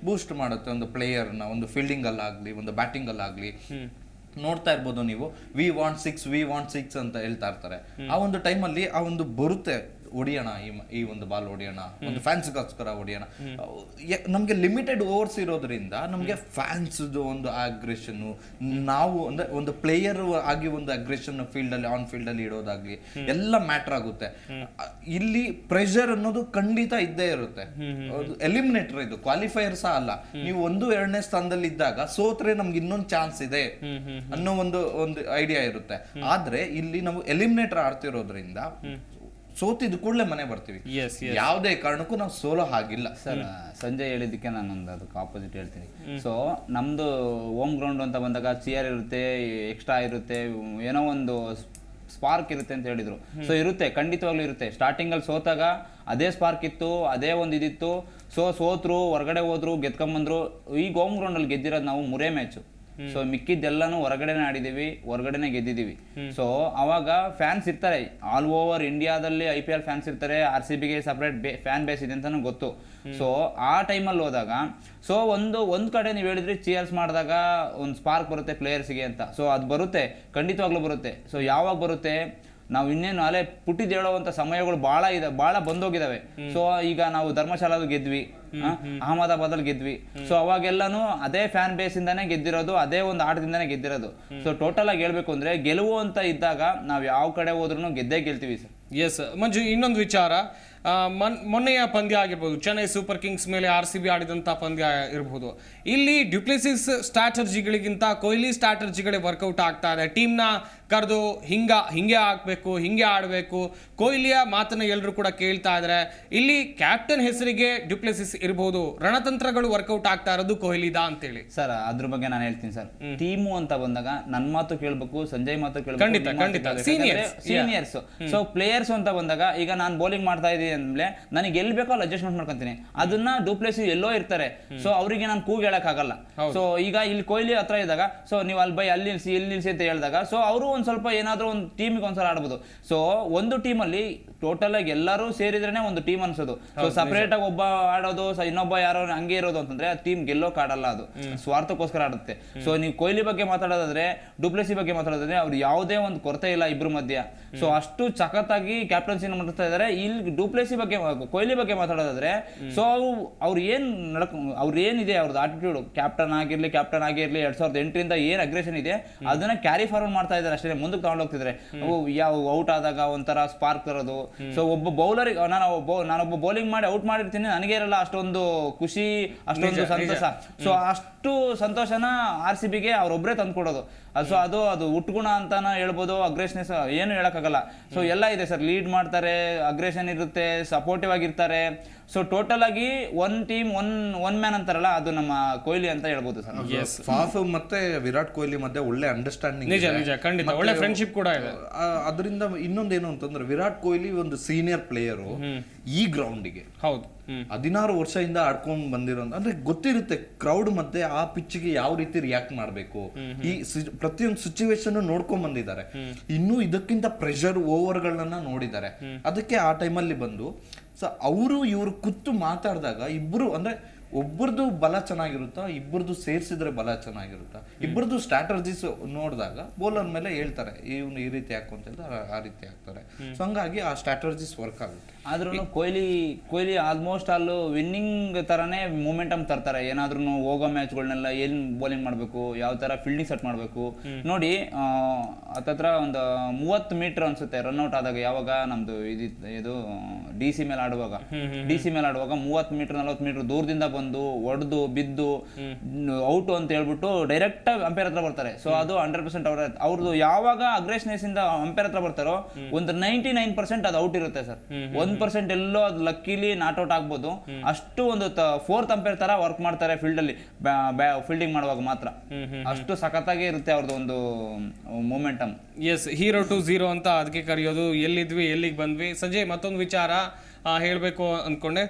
ಬೂಸ್ಟ್ ಮಾಡುತ್ತೆ ಒಂದು ಪ್ಲೇಯರ್ ನ, ಒಂದು ಫೀಲ್ಡಿಂಗ್ ಅಲ್ಲಾಗ್ಲಿ, ಒಂದು ಬ್ಯಾಟಿಂಗ್ ಅಲ್ಲಾಗ್ಲಿ. ನೋಡ್ತಾ ಇರ್ಬೋದು ನೀವು, ವಿ ವಾಂಟ್ ಸಿಕ್ಸ್ ಅಂತ ಹೇಳ್ತಾ ಇರ್ತಾರೆ. ಆ ಒಂದು ಟೈಮಲ್ಲಿ ಆ ಒಂದು ಬರುತ್ತೆ, ಹೊಡಿಯೋಣ ಈ ಒಂದು ಬಾಲ್ ಹೊಡಿಯೋಣ, ಒಂದು ಫ್ಯಾನ್ಸ್ಗೋಸ್ಕರ ಹೊಡಿಯೋಣ. ನಮ್ಗೆ ಲಿಮಿಟೆಡ್ ಓವರ್ಸ್ ಇರೋದ್ರಿಂದ ನಮ್ಗೆ ಫ್ಯಾನ್ಸ್ ಒಂದು ಅಗ್ರೆಷನ್, ನಾವು ಅಂದ್ರೆ ಒಂದು ಪ್ಲೇಯರ್ ಆಗಿ ಒಂದು ಅಗ್ರೆಷನ್ ಫೀಲ್ಡ್ ಅಲ್ಲಿ, ಆನ್ ಫೀಲ್ಡ್ ಅಲ್ಲಿ ಇಡೋದಾಗ್ಲಿ ಎಲ್ಲ ಮ್ಯಾಟರ್ ಆಗುತ್ತೆ. ಇಲ್ಲಿ ಪ್ರೆಷರ್ ಅನ್ನೋದು ಖಂಡಿತ ಇದ್ದೇ ಇರುತ್ತೆ. ಎಲಿಮಿನೇಟರ್ ಇದು, ಕ್ವಾಲಿಫೈಯರ್ ಸಹ ಅಲ್ಲ. ನೀವು 1-2ನೇ ಸ್ಥಾನದಲ್ಲಿ ಇದ್ದಾಗ ಸೋತ್ರೆ ನಮ್ಗೆ ಇನ್ನೊಂದು ಚಾನ್ಸ್ ಇದೆ ಅನ್ನೋ ಒಂದು ಐಡಿಯಾ ಇರುತ್ತೆ. ಆದ್ರೆ ಇಲ್ಲಿ ನಾವು ಎಲಿಮಿನೇಟರ್ ಆಡ್ತಿರೋದ್ರಿಂದ ಸೋತಿದ್ ಕೂಡಲೇ ಮನೆ ಬರ್ತೀವಿ. ಯಾವುದೇ ಕಾರಣಕ್ಕೂ ನಾವು ಸೋಲೋ ಹಾಗಿಲ್ಲ. ಸರ್ ಸಂಜಯ್ ಹೇಳಿದ್ದಕ್ಕೆ ನಾನೊಂದು ಅದಕ್ಕೆ ಆಪೋಸಿಟ್ ಹೇಳ್ತೀನಿ. ಸೊ ನಮ್ದು ಹೋಮ್ ಗ್ರೌಂಡ್ ಅಂತ ಬಂದಾಗ ಚಿಯರ್ ಇರುತ್ತೆ, ಎಕ್ಸ್ಟ್ರಾ ಇರುತ್ತೆ, ಏನೋ ಒಂದು ಸ್ಪಾರ್ಕ್ ಇರುತ್ತೆ ಅಂತ ಹೇಳಿದ್ರು. ಸೊ ಇರುತ್ತೆ, ಖಂಡಿತವಾಗ್ಲೂ ಇರುತ್ತೆ. ಸ್ಟಾರ್ಟಿಂಗ್ ಅಲ್ಲಿ ಸೋತಾಗ ಅದೇ ಸ್ಪಾರ್ಕ್ ಇತ್ತು, ಅದೇ ಒಂದು ಇದಿತ್ತು. ಸೋತ್ರು, ಹೊರಗಡೆ ಹೋದ್ರು, ಗೆದ್ಕೊಂಬಂದ್ರು. ಈಗ ಹೋಮ್ ಗ್ರೌಂಡ್ ಅಲ್ಲಿ ಗೆದ್ದಿರೋದು ನಾವು 3 ಮ್ಯಾಚು. ಸೊ ಮಿಕ್ಕಿದ್ದೆಲ್ಲಾನು ಹೊರಗಡೆನೆ ಆಡಿದೀವಿ, ಹೊರಗಡೆನೆ ಗೆದ್ದಿದ್ದೀವಿ. ಸೊ ಅವಾಗ ಫ್ಯಾನ್ಸ್ ಇರ್ತಾರೆ ಆಲ್ ಓವರ್ ಇಂಡಿಯಾದಲ್ಲಿ. IPL ಫ್ಯಾನ್ಸ್ ಇರ್ತಾರೆ, RCB ಗೆ ಸಪ್ರೇಟ್ ಫ್ಯಾನ್ ಬೇಸ್ ಇದೆ ಅಂತಾನು ಗೊತ್ತು. ಸೊ ಆ ಟೈಮಲ್ಲಿ ಹೋದಾಗ ಸೊ ಒಂದ್ ಕಡೆ ನೀವು ಹೇಳಿದ್ರಿ ಚೀರ್ಸ್ ಮಾಡಿದಾಗ ಒಂದು ಸ್ಪಾರ್ಕ್ ಬರುತ್ತೆ ಪ್ಲೇಯರ್ಸ್ಗೆ ಅಂತ. ಸೊ ಅದು ಬರುತ್ತೆ, ಖಂಡಿತವಾಗ್ಲೂ ಬರುತ್ತೆ. ಸೊ ಯಾವಾಗ ಬರುತ್ತೆ, ನಾವು ಇನ್ನೇನು ಅಲ್ಲೇ ಪುಟ್ಟಿದ್ದು ಹೇಳುವಂತ ಸಮಯಗಳು ಬಹಳ ಬಂದೋಗಿದಾವೆ. ಸೊ ಈಗ ನಾವು ಧರ್ಮಶಾಲಾದ ಗೆದ್ವಿ, ಅಹಮದಾಬಾದಲ್ಲಿ ಗೆದ್ವಿ. ಸೊ ಅವಾಗೆಲ್ಲಾನು ಅದೇ ಫ್ಯಾನ್ ಬೇಸ್ ಇಂದಾನೆ ಗೆದ್ದಿರೋದು, ಅದೇ ಒಂದು ಆಟದಿಂದಾನೆ ಗೆದ್ದಿರೋದು. ಸೊ ಟೋಟಲ್ ಆಗಿ ಹೇಳ್ಬೇಕು ಅಂದ್ರೆ ಗೆಲುವು ಅಂತ ಇದ್ದಾಗ ನಾವು ಯಾವ ಕಡೆ ಹೋದ್ರೂ ಗೆದ್ದೇ ಗೆಲ್ತೀವಿ ಸರ್. ಎಸ್ ಮಂಜು, ಇನ್ನೊಂದು ವಿಚಾರ, ಮೊನ್ನೆಯ ಪಂದ್ಯ ಆಗಿರ್ಬೋದು, ಚೆನ್ನೈ ಸೂಪರ್ ಕಿಂಗ್ಸ್ ಮೇಲೆ RCB ಆಡಿದಂಥ ಪಂದ್ಯ ಇರಬಹುದು. ಇಲ್ಲಿ ಡ್ಯುಪ್ಲೆಸಿಸ್ ಸ್ಟ್ರಾಟಜಿಗಳಿಗಿಂತ ಕೊಹ್ಲಿ ಸ್ಟ್ರಾಟಜಿಗಳೇ ವರ್ಕೌಟ್ ಆಗ್ತಾ ಇದೆ. ಟೀಮ್ನ ಕರೆದು ಹಿಂಗೆ ಆಗಬೇಕು, ಹಿಂಗೆ ಆಡಬೇಕು, ಕೊಹ್ಲಿಯ ಮಾತನ್ನ ಎಲ್ಲರೂ ಕೂಡ ಕೇಳ್ತಾ ಇದ್ದಾರೆ. ಇಲ್ಲಿ ಕ್ಯಾಪ್ಟನ್ ಹೆಸರಿಗೆ ಡ್ಯುಪ್ಲೆಸಿಸ್ ಇರಬಹುದು, ರಣತಂತ್ರಗಳು ವರ್ಕೌಟ್ ಆಗ್ತಾ ಇರೋದು ಕೊಹ್ಲಿದ ಅಂತೇಳಿ. ಸರ್ ಅದ್ರ ಬಗ್ಗೆ ನಾನು ಹೇಳ್ತೀನಿ ಸರ್. ಟೀಮು ಅಂತ ಬಂದಾಗ ನನ್ನ ಮಾತು ಕೇಳಬೇಕು, ಸಂಜಯ್ ಮಾತು ಕೇಳಬೇಕು, ಖಂಡಿತ ಸೀನಿಯರ್ಸ್. ಸೊ ಪ್ಲೇಯರ್ಸ್ ಅಂತ ಬಂದಾಗ ಈಗ ನಾನು ಬೌಲಿಂಗ್ ಮಾಡ್ತಾ ಇದ್ದೀನಿ ಅಂದ್ಮೇಲೆ ನನಗೆ ಎಲ್ಲಿ ಬೇಕೋ ಅಲ್ಲಿ ಅಡ್ಜಸ್ಟ್ಮೆಂಟ್ ಮಾಡ್ಕೊಂತೀನಿ. ಅದನ್ನ ಡ್ಯುಪ್ಲೆಸಿಸ್ ಎಲ್ಲೋ ಇರ್ತಾರೆ. ಸೊ ಅವರಿಗೆ ನಾನು ಕೂಗ್ ಹೇಳಕ್ ಆಗಲ್ಲ. ಸೊ ಈಗ ಇಲ್ಲಿ ಕೊಹ್ಲಿ ಹತ್ರ ಇದ್ದಾಗ ಸೊ ನೀವು ಅಲ್ಲಿ ಬೈ ಅಲ್ಲಿ ನಿಲ್ಸಿ ಇಲ್ಲಿ ನಿಲ್ಸಿ ಅಂತ ಹೇಳಿದಾಗ ಸೊ ಅವರು ಒಂದ್ ಸ್ವಲ್ಪ ಏನಾದ್ರೂ ಒಂದು ಟೀಮಿಗೆ ಒಂದ್ಸಲ ಆಡ್ಬೋದು. ಸೊ ಒಂದು ಟೀಮಲ್ಲಿ ಟೋಟಲ್ ಆಗಿ ಎಲ್ಲರೂ ಸೇರಿದ್ರೇನೆ ಒಂದು ಟೀಮ್ ಅನ್ಸೋದು. ಸೊ ಸಪರೇಟ್ ಆಗಿ ಒಬ್ಬ ಆಡೋದು, ಇನ್ನೊಬ್ಬ ಯಾರೋ ಹಂಗೆ ಇರೋದು ಅಂತಂದ್ರೆ ಆ ಟೀಮ್ ಗೆಲ್ಲೋಕ್ ಆಡಲ್ಲ, ಅದು ಸ್ವಾರ್ಥಕ್ಕೋಸ್ಕರ ಆಡುತ್ತೆ. ಸೊ ನೀವು ಕೊಹ್ಲಿ ಬಗ್ಗೆ ಮಾತಾಡೋದಾದ್ರೆ, ಡ್ಯುಪ್ಲೆಸಿ ಬಗ್ಗೆ ಮಾತಾಡೋದಾದ್ರೆ ಅವ್ರು ಯಾವುದೇ ಒಂದು ಕೊರತೆ ಇಲ್ಲ ಇಬ್ರು ಮಧ್ಯ. ಸೊ ಅಷ್ಟು ಸಖತ್ತಾಗಿ ಕ್ಯಾಪ್ಟನ್ಸಿ ಮಾಡ್ತಾ ಇದಾರೆ. ಇಲ್ಲಿ ಡ್ಯುಪ್ಲೆಸಿ ಬಗ್ಗೆ, ಕೊಹ್ಲಿ ಬಗ್ಗೆ ಮಾತಾಡೋದಾದ್ರೆ ಸೊ ಅವ್ರು ಏನಿದೆ ಅವ್ರದ್ದು ಆಟಿಟ್ಯೂಡ್, ಕ್ಯಾಪ್ಟನ್ ಆಗಿರ್ಲಿ 2008ರಿಂದ ಏನ್ ಅಗ್ರೆಷನ್ ಇದೆ ಅದನ್ನ ಕ್ಯಾರಿ ಫಾರ್ವರ್ಡ್ ಮಾಡ್ತಾ ಇದಾರೆ ಅಷ್ಟೇ, ಮುಂದಕ್ಕೆ ತಗೊಂಡು ಹೋಗ್ತಿದ್ರೆ. ಯಾವ ಔಟ್ ಆದಾಗ ಒಂಥರ ಸ್ಪಾರ್ಕ್ ತರೋದು. ಸೊ ಒಬ್ಬ ಬೌಲರ್, ನಾನೊಬ್ಬ ಬೌಲಿಂಗ್ ಮಾಡಿ ಔಟ್ ಮಾಡಿರ್ತೀನಿ, ನನಗೆ ಇರಲ್ಲ ಅಷ್ಟೊಂದು ಖುಷಿ, ಅಷ್ಟೊಂದು ಸಂತೋಷ. ಸೊ ಅಷ್ಟು ಸಂತೋಷನ RCBಗೆ ಅವ್ರೊಬ್ರೇ ತಂದ್ಕೊಡೋದು. ಸೊ ಅದು ಉಟ್ಗುಣ ಅಂತಾನ ಹೇಳ್ಬೋದು, ಅಗ್ರೆಷನ್ನೆಸ್ ಏನು ಹೇಳಕ್ಕಾಗಲ್ಲ. ಸೊ ಎಲ್ಲ ಇದೆ ಸರ್, ಲೀಡ್ ಮಾಡ್ತಾರೆ, ಅಗ್ರೆಷನ್ ಇರುತ್ತೆ, ಸಪೋರ್ಟಿವ್ ಆಗಿರ್ತಾರೆ. ಸೊ ಟೋಟಲ್ ಆಗಿ ಒನ್ ಟೀಮ್ ಒನ್ ಮ್ಯಾನ್ ಅಂತಾರಲ್ಲ, ಅದು ನಮ್ಮ ಕೊಹ್ಲಿ ಅಂತ ಹೇಳ್ಬೋದು ಸರ್. ಫಾಫ್ ಮತ್ತೆ ವಿರಾಟ್ ಕೊಹ್ಲಿ ಮಧ್ಯೆ ಒಳ್ಳೆ ಅಂಡರ್ಸ್ಟ್ಯಾಂಡಿಂಗ್, ನಿಜ ಖಂಡಿತ ಒಳ್ಳೆ ಫ್ರೆಂಡ್ಶಿಪ್ ಕೂಡ ಇದೆ. ಅದರಿಂದ ಇನ್ನೊಂದೇನು ಅಂತಂದ್ರೆ ವಿರಾಟ್ ಕೊಹ್ಲಿ ಒಂದು ಸೀನಿಯರ್ ಪ್ಲೇಯರು ಈ ಗ್ರೌಂಡಿಗೆ 16 ವರ್ಷದಿಂದ ಆಡ್ಕೊಂಡ್ ಬಂದಿರೋ, ಅಂದ್ರೆ ಗೊತ್ತಿರುತ್ತೆ ಕ್ರೌಡ್ ಮಧ್ಯೆ ಆ ಪಿಚ್ಗೆ ಯಾವ ರೀತಿ ರಿಯಾಕ್ಟ್ ಮಾಡ್ಬೇಕು, ಈ ಪ್ರತಿಯೊಂದು ಸಿಚುವೇಶನ್ ನೋಡ್ಕೊಂಡ್ ಬಂದಿದ್ದಾರೆ. ಇನ್ನು ಇದಕ್ಕಿಂತ ಪ್ರೆಷರ್ ಓವರ್ಗಳನ್ನ ನೋಡಿದ್ದಾರೆ. ಅದಕ್ಕೆ ಆ ಟೈಮಲ್ಲಿ ಬಂದು ಸೊ ಅವರು ಇವರು ಕೂತು ಮಾತಾಡಿದಾಗ ಇಬ್ರು ಅಂದ್ರೆ ಒಬ್ಬರದು ಬಲ ಚೆನ್ನಾಗಿರುತ್ತಾ, ಇಬ್ಬರದು ಸೇರಿಸಿದ್ರೆ ಬಲ ಚೆನ್ನಾಗಿರುತ್ತಾ, ಇಬ್ಬರದು ಸ್ಟ್ರಾಟರ್ಜೀಸ್ ನೋಡಿದಾಗ ಬೌಲರ್ ಮೇಲೆ ಹೇಳ್ತಾರೆ ಇವನು ಈ ರೀತಿ ಹಾಕು ಅಂತ ಹೇಳಿದ್ರೆ ಆ ರೀತಿ ಹಾಕ್ತಾರೆ. ಸೊ ಹಂಗಾಗಿ ಆ ಸ್ಟ್ರಾಟರ್ಜೀಸ್ ವರ್ಕ್ ಆಗುತ್ತೆ. ಆದ್ರೂ ಕೊಹ್ಲಿ ಆಲ್ಮೋಸ್ಟ್ ಅಲ್ಲೂ ವಿನ್ನಿಂಗ್ ತರನೇ ಮೂಮೆಂಟಮ್ ತರ್ತಾರೆ. ಏನಾದ್ರೂ ಹೋಗೋ ಮ್ಯಾಚ್ಗಳನ್ನೆಲ್ಲ ಏನ್ ಬೌಲಿಂಗ್ ಮಾಡಬೇಕು, ಯಾವ ತರ ಫೀಲ್ಡಿಂಗ್ ಸೆಟ್ ಮಾಡಬೇಕು ನೋಡಿ. ಹತ್ತತ್ರ ಒಂದು 30 ಮೀಟರ್ ಅನ್ಸುತ್ತೆ ರನ್ಔಟ್ ಆದಾಗ, ಯಾವಾಗ ನಮ್ದು ಇದು DC ಮೇಲೆ ಆಡುವಾಗ 30 ಮೀಟರ್ 40 ಮೀಟರ್ ದೂರದಿಂದ ಬಂದು ಹೊಡೆದು ಬಿದ್ದು ಔಟು ಅಂತ ಹೇಳ್ಬಿಟ್ಟು ಡೈರೆಕ್ಟ್ ಅಂಪೈರ್ ಹತ್ರ ಬರ್ತಾರೆ. ಸೊ ಅದು 100% ಅವ್ರದ್ದು ಯಾವಾಗ ಅಗ್ರೆಷನ್ನೆಸ್ ಇಂದ ಅಂಪೈರ್ ಹತ್ರ ಬರ್ತಾರೋ ಒಂದು 99% ಅದು ಔಟ್ ಇರುತ್ತೆ ಸರ್. 1% ಎಲ್ಲೋ ಅದು ಲಕ್ಕಿಲಿ ನಾಟ್ ಔಟ್ ಆಗ್ಬೋದು. ಅಷ್ಟು ಒಂದು ಫೋರ್ತ್ ಅಂಪೈರ್ ತರ ವರ್ಕ್ ಮಾಡ್ತಾರೆ ಫೀಲ್ಡ್ ಅಲ್ಲಿ ಫೀಲ್ಡಿಂಗ್ ಮಾಡುವಾಗ ಮಾತ್ರ. ಅಷ್ಟು ಸಖತ್ತಾಗಿ ಇರುತ್ತೆ ಅವ್ರದ್ದು ಒಂದು momentum. Yes, hero to zero ಅಂತ ಅದಕ್ಕೆ ಕರೆಯೋದು. ಎಲ್ಲಿದ್ವಿ ಎಲ್ಲಿಗೆ ಬಂದ್ವಿ. ಸಂಜಯ್, ಮತ್ತೊಂದು ವಿಚಾರ ಹೇಳಬೇಕು ಅಂದ್ಕೊಂಡೆ.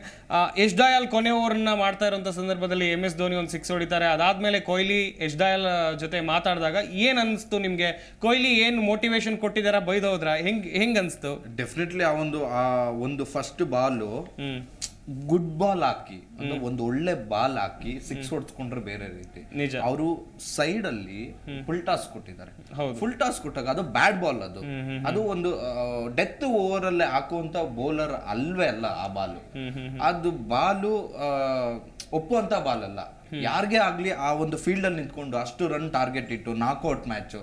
ಯಶ್ ದಯಾಲ್ ಕೊನೆ ಓವರ್ನ ಮಾಡ್ತಾ ಇರೋಂಥ ಸಂದರ್ಭದಲ್ಲಿ MS ಧೋನಿ ಒಂದು 6 ಹೊಡಿತಾರೆ. ಅದಾದ್ಮೇಲೆ ಕೊಹ್ಲಿ ಯಶ್ ದಯಾಲ್ ಜೊತೆ ಮಾತಾಡಿದಾಗ ಏನ್ ಅನಿಸ್ತು ನಿಮ್ಗೆ? ಕೊಹ್ಲಿ ಏನು ಮೋಟಿವೇಶನ್ ಕೊಟ್ಟಿದಾರ, ಬೈದೋದ್ರ, ಹೆಂಗ್ ಅನ್ಸ್ತು? ಡೆಫಿನೆಟ್ಲಿ ಆ ಒಂದು ಫಸ್ಟ್ ಬಾಲು ಗುಡ್ ಬಾಲ್ ಹಾಕಿ ಅಂದ್ರೆ ಒಂದು ಒಳ್ಳೆ ಬಾಲ್ ಹಾಕಿ 6 ಹೊಡ್ಸ್ಕೊಂಡ್ರೆ ಬೇರೆ ರೀತಿ. ನಿಜ. ಅವರು ಸೈಡ್ ಅಲ್ಲಿ ಫುಲ್ ಟಾಸ್ ಕೊಟ್ಟಿದ್ದಾರೆ. ಹೌದು. ಫುಲ್ ಟಾಸ್ ಕೊಟ್ಟಾಗ ಅದು ಬ್ಯಾಡ್ ಬಾಲ್. ಅದು ಒಂದು ಡೆತ್ ಓವರ್ ಅಲ್ಲಿ ಹಾಕುವಂತ ಬೌಲರ್ ಅಲ್ವೇ ಅಲ್ಲ ಆ ಬಾಲು. ಅದು ಬಾಲು ಒಪ್ಪುವಂತ ಬಾಲ್ ಅಲ್ಲ. ಯಾರಿಗೆ ಆಗ್ಲಿ ಆ ಒಂದು ಫೀಲ್ಡ್ ಅಲ್ಲಿ ನಿಂತ್ಕೊಂಡು ಅಷ್ಟು ರನ್ ಟಾರ್ಗೆಟ್ ಇಟ್ಟು ನಾಕ್ಔಟ್ ಮ್ಯಾಚ್,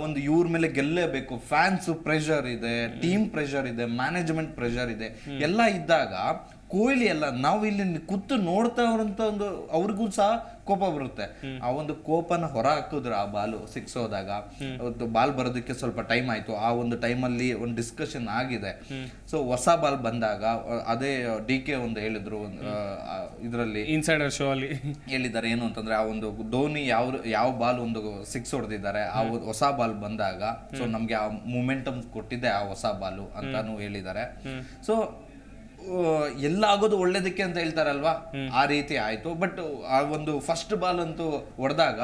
ಒಂದು ಇವ್ರ ಮೇಲೆ ಗೆಲ್ಲೇಬೇಕು, ಫ್ಯಾನ್ಸ್ ಪ್ರೆಷರ್ ಇದೆ, ಟೀಮ್ ಪ್ರೆಷರ್ ಇದೆ, ಮ್ಯಾನೇಜ್ಮೆಂಟ್ ಪ್ರೆಷರ್ ಇದೆ, ಎಲ್ಲ ಇದ್ದಾಗ ಕೊಹ್ಲಿ ಎಲ್ಲ ನಾವು ಇಲ್ಲಿ ಕೂತು ನೋಡ್ತಾ ಇರೋಂತ ಒಂದು ಅವ್ರಿಗೂ ಸಹ ಕೋಪ ಬರುತ್ತೆ. ಆ ಒಂದು ಕೋಪನ ಹೊರ ಹಾಕಿದ್ರು ಆ ಬಾಲು 6 ಹೋದಾಗ. ಬಾಲ್ ಬರೋದಕ್ಕೆ ಸ್ವಲ್ಪ ಟೈಮ್ ಆಯ್ತು. ಆ ಒಂದು ಟೈಮಲ್ಲಿ ಒಂದು ಡಿಸ್ಕಷನ್ ಆಗಿದೆ. ಸೊ ಹೊಸ ಬಾಲ್ ಬಂದಾಗ ಅದೇ DK ಒಂದು ಹೇಳಿದ್ರು ಇದರಲ್ಲಿ ಇನ್ಸೈಡರ್ ಶೋ ಅಲ್ಲಿ ಹೇಳಿದ್ದಾರೆ ಏನು ಅಂತಂದ್ರೆ, ಆ ಒಂದು ಧೋನಿ ಯಾವ ಬಾಲ್ ಒಂದು 6 ಹೊಡೆದಿದ್ದಾರೆ, ಆ ಹೊಸ ಬಾಲ್ ಬಂದಾಗ ಸೊ ನಮ್ಗೆ ಆ ಮೂಮೆಂಟಮ್ ಕೊಟ್ಟಿದೆ ಆ ಹೊಸ ಬಾಲು ಅಂತಾನು ಹೇಳಿದ್ದಾರೆ. ಸೊ ಎಲ್ಲ ಆಗೋದು ಒಳ್ಳೇದಕ್ಕೆ ಅಂತ ಹೇಳ್ತಾರಲ್ವಾ, ಆ ರೀತಿ ಆಯ್ತು. ಬಟ್ ಆ ಒಂದು ಫಸ್ಟ್ ಬಾಲ್ ಅಂತೂ ಹೊಡೆದಾಗ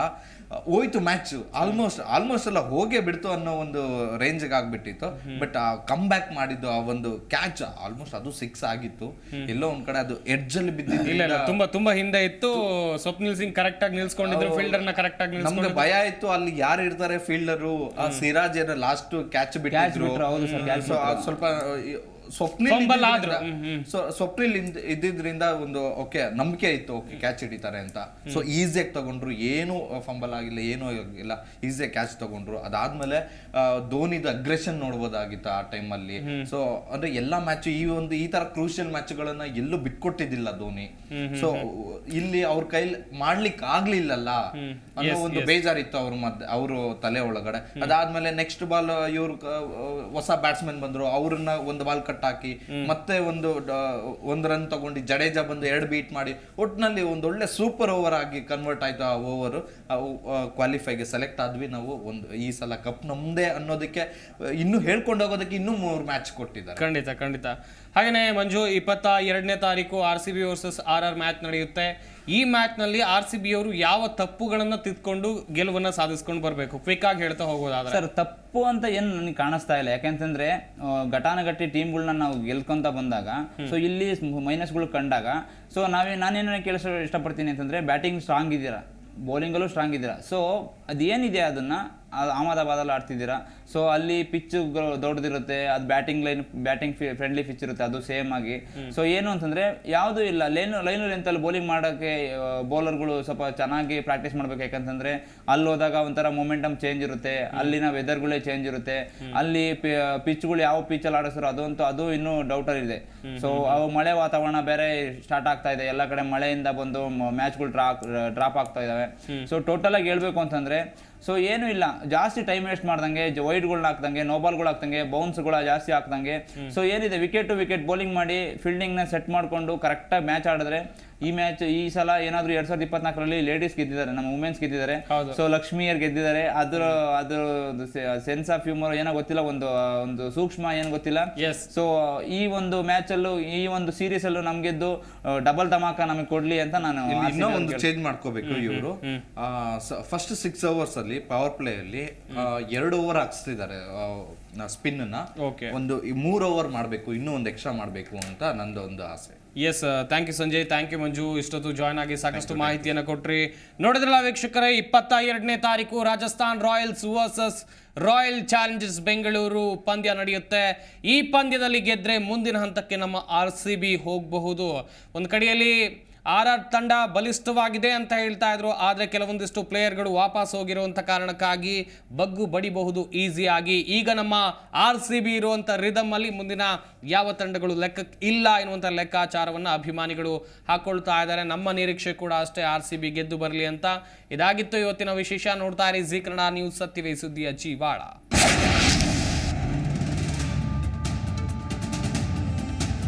ಹೋಯ್ತು ಮ್ಯಾಚ್. ಆಲ್ಮೋಸ್ಟ್ ಎಲ್ಲ ಹೋಗೇ ಬಿಡ್ತು ಅನ್ನೋ ಒಂದು ರೇಂಜ್ಗೆ ಆಗ್ಬಿಟ್ಟಿತ್ತು. ಬಟ್ ಆ ಕಮ್ ಬ್ಯಾಕ್ ಮಾಡಿದ್ದು ಆ ಒಂದು ಕ್ಯಾಚ್ ಆಲ್ಮೋಸ್ಟ್ ಅದು 6 ಆಗಿತ್ತು. ಎಲ್ಲೋ ಒಂದ್ ಕಡೆ ಅದು ಎಡ್ಜ್ ಅಲ್ಲಿ ಬಿದ್ದಿಲ್ಲ. ತುಂಬಾ ಹಿಂದೆ ಇತ್ತು. ಸ್ವಪ್ನಿಲ್ ಸಿಂಗ್ ಕರೆಕ್ಟ್ ಆಗಿ ನಿಲ್ಸ್ಕೊಂಡಿದ್ರು, ಫೀಲ್ಡರ್ ನ ಕರೆಕ್ಟ್ ಆಗಿ ನಮ್ಗೆ ಭಯ ಇತ್ತು ಅಲ್ಲಿ ಯಾರು ಇರ್ತಾರೆ ಫೀಲ್ಡರು. ಆ ಸಿರಾಜ್ ಏನೋ ಲಾಸ್ಟ್ ಕ್ಯಾಚ್ ಬಿಟ್ಟಿದ್ರು. ಸ್ವಲ್ಪ ಸ್ವಪ್ನಿಲ್ ಇದ್ದಿದ್ರಿಂದ ಒಂದು ಓಕೆ ನಂಬಿಕೆ ಇತ್ತು, ಓಕೆ ಕ್ಯಾಚ್ ಹಿಡಿತಾರೆ ಅಂತ. ಸೊ ಈಸಿಯಾಗಿ ತಗೊಂಡ್ರು, ಏನು ಫಂಬಲ್ ಆಗಿಲ್ಲ, ಏನೂ ಆಗಿಲ್ಲ, ಈಸಿಯಾಗಿ ಕ್ಯಾಚ್ ತಗೊಂಡ್ರು. ಅದಾದ್ಮೇಲೆ ಧೋನಿದ ಅಗ್ರೆಷನ್ ನೋಡ್ಬೋದಾಗಿತ್ತು ಆ ಟೈಮಲ್ಲಿ. ಸೊ ಅಂದ್ರೆ ಎಲ್ಲಾ ಮ್ಯಾಚ್ ಈ ತರ ಕ್ರೂಷಿಯಲ್ ಮ್ಯಾಚ್ಗಳನ್ನ ಎಲ್ಲೂ ಬಿಟ್ಕೊಟ್ಟಿದ್ದಿಲ್ಲ ಧೋನಿ. ಸೊ ಇಲ್ಲಿ ಅವ್ರ ಕೈಲಿ ಮಾಡ್ಲಿಕ್ಕೆ ಆಗ್ಲಿಲ್ಲಲ್ಲ ಅನ್ನೋ ಒಂದು ಬೇಜಾರಿತ್ತು ಅವ್ರ ತಲೆ ಒಳಗಡೆ. ಅದಾದ್ಮೇಲೆ ನೆಕ್ಸ್ಟ್ ಬಾಲ್ ಇವ್ರು ಹೊಸ ಬ್ಯಾಟ್ಸ್ಮನ್ ಬಂದ್ರು, ಅವ್ರನ್ನ ಒಂದು ಬಾಲ್ ಹಾಕಿ ಮತ್ತೆ ಒಂದು ರನ್ ತಗೊಂಡು ಜಡೇಜಾ ಬಂದು 2 ಬೀಟ್ ಮಾಡಿ ಒಟ್ಟಿನಲ್ಲಿ ಒಂದು ಒಳ್ಳೆ ಸೂಪರ್ ಓವರ್ ಆಗಿ ಕನ್ವರ್ಟ್ ಆಯ್ತು ಆ ಓವರ್. ಕ್ವಾಲಿಫೈಗೆ ಸೆಲೆಕ್ಟ್ ಆದ್ವಿ ನಾವು. ಈ ಸಲ ಕಪ್ ನಮ್ದೇ ಅನ್ನೋದಕ್ಕೆ ಇನ್ನು ಹೇಳ್ಕೊಂಡು ಹೋಗೋದಕ್ಕೆ ಇನ್ನೂ 3 ಮ್ಯಾಚ್ ಕೊಟ್ಟಿದ್ದಾರೆ. ಖಂಡಿತ. ಹಾಗೇನೆ ಮಂಜು, 22ನೇ ತಾರೀಕು RCB ವರ್ಸಸ್ RR ಮ್ಯಾಚ್ ನಡೆಯುತ್ತೆ. ಈ ಮ್ಯಾಚ್ ನಲ್ಲಿ RCB ಅವರು ಯಾವ ತಪ್ಪುಗಳನ್ನ ತಿದ್ಕೊಂಡು ಗೆಲುವನ್ನ ಸಾಧಿಸ್ಕೊಂಡು ಬರ್ಬೇಕು? ಕ್ವಿಕ್ ಆಗಿ ಹೇಳ್ತಾ ಹೋಗೋದಾದ್ರೆ ಸರ್, ತಪ್ಪು ಅಂತ ಏನು ನನಗೆ ಕಾಣಿಸ್ತಾ ಇಲ್ಲ. ಯಾಕೆಂತಂದ್ರೆ ಘಟಾನುಘಟಿ ಟೀಮ್ಗಳನ್ನ ನಾವು ಗೆಲ್ಕೊಂತ ಬಂದಾಗ, ಸೊ ಇಲ್ಲಿ ಮೈನಸ್ಗಳು ಕಂಡಾಗ, ಸೊ ನಾನೇನು ಕೇಳಿಸೋ ಇಷ್ಟಪಡ್ತೀನಿ ಅಂತಂದ್ರೆ, ಬ್ಯಾಟಿಂಗ್ ಸ್ಟ್ರಾಂಗ್ ಇದ್ದೀರಾ, ಬೌಲಿಂಗಲ್ಲೂ ಸ್ಟ್ರಾಂಗ್ ಇದ್ದೀರಾ. ಸೊ ಅದೇನಿದೆ ಅದನ್ನ ಅಹಮದಾಬಾದಲ್ಲಿ ಆಡ್ತಿದ್ದೀರಾ. ಸೊ ಅಲ್ಲಿ ಪಿಚ್ ದೊಡ್ಡದಿರುತ್ತೆ, ಅದು ಬ್ಯಾಟಿಂಗ್ ಫ್ರೆಂಡ್ಲಿ ಪಿಚ್ ಇರುತ್ತೆ, ಅದು ಸೇಮ್ ಆಗಿ. ಸೊ ಏನು ಅಂತಂದ್ರೆ ಯಾವುದು ಇಲ್ಲ, ಲೈನ್ ಲೆಂತಲ್ಲಿ ಬೌಲಿಂಗ್ ಮಾಡೋಕ್ಕೆ ಬೌಲರ್ಗಳು ಸ್ವಲ್ಪ ಚೆನ್ನಾಗಿ ಪ್ರಾಕ್ಟೀಸ್ ಮಾಡ್ಬೇಕು. ಯಾಕಂತಂದ್ರೆ ಅಲ್ಲಿ ಹೋದಾಗ ಒಂಥರ ಮೊಮೆಂಟಮ್ ಚೇಂಜ್ ಇರುತ್ತೆ, ಅಲ್ಲಿನ ವೆದರ್ಗಳೇ ಚೇಂಜ್ ಇರುತ್ತೆ, ಅಲ್ಲಿ ಪಿಚ್ಗಳು ಯಾವ ಪಿಚ್ಚಲ್ಲಿ ಆಡಿಸ್ತಾರೋ ಅದು ಇನ್ನೂ ಡೌಟರ್ ಇದೆ. ಸೊ ಅವು ಮಳೆ ವಾತಾವರಣ ಬೇರೆ ಸ್ಟಾರ್ಟ್ ಆಗ್ತಾ ಇದೆ, ಎಲ್ಲ ಕಡೆ ಮಳೆಯಿಂದ ಬಂದು ಮ್ಯಾಚ್ಗಳು ಡ್ರಾಪ್ ಆಗ್ತಾ ಇದಾವೆ. ಸೊ ಟೋಟಲ್ ಆಗಿ ಹೇಳ್ಬೇಕು ಅಂತಂದ್ರೆ, ಸೊ ಏನು ಇಲ್ಲ, ಜಾಸ್ತಿ ಟೈಮ್ ವೇಸ್ಟ್ ಮಾಡ್ದಂಗೆ, ವೈಡ್ಗಳನ್ನ ಹಾಕ್ದಂಗೆ, ನೋಬಾಲ್ಗಳು ಹಾಕ್ದಂಗೆ, ಬೌನ್ಸ್ಗಳ ಜಾಸ್ತಿ ಹಾಕ್ದಂಗೆ. ಸೊ ಏನಿದೆ, ವಿಕೆಟ್ ಟು ವಿಕೆಟ್ ಬೌಲಿಂಗ್ ಮಾಡಿ ಫೀಲ್ಡಿಂಗ್ನ ಸೆಟ್ ಮಾಡಿಕೊಂಡು ಕರೆಕ್ಟಾಗಿ ಮ್ಯಾಚ್ ಆಡಿದ್ರೆ ಈ ಸಲ ಏನಾದ್ರು 2024ರಲ್ಲಿ ಲೇಡೀಸ್ ಗೆದ್ದಿದ್ದಾರೆ, ನಮ್ಮ ವುಮೆನ್ಸ್ ಗೆದ್ದಿದ್ದಾರೆ. ಸೊ ಲಕ್ಷ್ಮಿಯರ್ ಗೆದ್ದಿದ್ದಾರೆ. ಅದ್ರ ಸೆನ್ಸ್ ಆಫ್ ಹ್ಯೂಮರ್ ಏನೋ ಗೊತ್ತಿಲ್ಲ, ಒಂದು ಸೂಕ್ಷ್ಮ ಏನು ಗೊತ್ತಿಲ್ಲ. ಸೊ ಈ ಒಂದು ಮ್ಯಾಚ್ ಅಲ್ಲೂ, ಈ ಒಂದು ಸೀರೀಸ್ ಅಲ್ಲೂ ನಮ್ಗೆದ್ದು ಡಬಲ್ ಧಮಾಕ ನಮಗೆ ಕೊಡ್ಲಿ ಅಂತ ನಾನು ಇನ್ನೂ ಒಂದು ಚೇಂಜ್ ಮಾಡ್ಕೋಬೇಕು. ಇವರು ಫಸ್ಟ್ 6 overs ಅಲ್ಲಿ ಪವರ್ ಪ್ಲೇ ಅಲ್ಲಿ 2 ಓವರ್ ಹಾಕ್ಸ್ತಿದ್ದಾರೆ ಸ್ಪಿನ್ ನ. ಒಂದು 3 ಓವರ್ ಮಾಡಬೇಕು, ಇನ್ನೂ ಒಂದು ಎಕ್ಸ್ಟ್ರಾ ಮಾಡಬೇಕು ಅಂತ ನಂದು ಒಂದು ಆಸೆ. Yes, thank you Sanjay, thank you Manju. ಇಷ್ಟೊತ್ತು ಜಾಯ್ನ್ ಆಗಿ ಸಾಕಷ್ಟು ಮಾಹಿತಿಯನ್ನು ಕೊಟ್ರಿ. ನೋಡಿದ್ರಲ್ಲ ವೀಕ್ಷಕರೇ, 22ನೇ ತಾರೀಕು Rajasthan Royals versus royal Challengers Bengaluru ಪಂದ್ಯ ನಡೆಯುತ್ತೆ. ಈ ಪಂದ್ಯದಲ್ಲಿ ಗೆದ್ರೆ ಮುಂದಿನ ಹಂತಕ್ಕೆ ನಮ್ಮ RCB ಹೋಗಬಹುದು. ಒಂದು ಕಡೆಯಲ್ಲಿ RR ತಂಡ ಬಲಿಷ್ಠವಾಗಿದೆ ಅಂತ ಹೇಳ್ತಾ ಇದ್ರು, ಆದರೆ ಕೆಲವೊಂದಿಷ್ಟು ಪ್ಲೇಯರ್ಗಳು ವಾಪಸ್ ಹೋಗಿರುವಂಥ ಕಾರಣಕ್ಕಾಗಿ ಬಗ್ಗು ಬಡಿಬಹುದು ಈಸಿಯಾಗಿ. ಈಗ ನಮ್ಮ RCB ಇರುವಂಥ ರಿದಮ್ ಅಲ್ಲಿ ಮುಂದಿನ ಯಾವ ತಂಡಗಳು ಲೆಕ್ಕಕ್ಕೆ ಇಲ್ಲ ಎನ್ನುವಂಥ ಲೆಕ್ಕಾಚಾರವನ್ನು ಅಭಿಮಾನಿಗಳು ಹಾಕೊಳ್ತಾ ಇದ್ದಾರೆ. ನಮ್ಮ ನಿರೀಕ್ಷೆ ಕೂಡ ಅಷ್ಟೇ, RCB ಗೆದ್ದು ಬರಲಿ ಅಂತ. ಇದಾಗಿತ್ತು ಇವತ್ತಿನ ವಿಶೇಷ. ನೋಡ್ತಾ ಇರಿ ಜೀ ಕನ್ನಡ ನ್ಯೂಸ್, ಸತ್ಯವೇ ಸುದ್ದಿಯ ಜೀವಾಳ.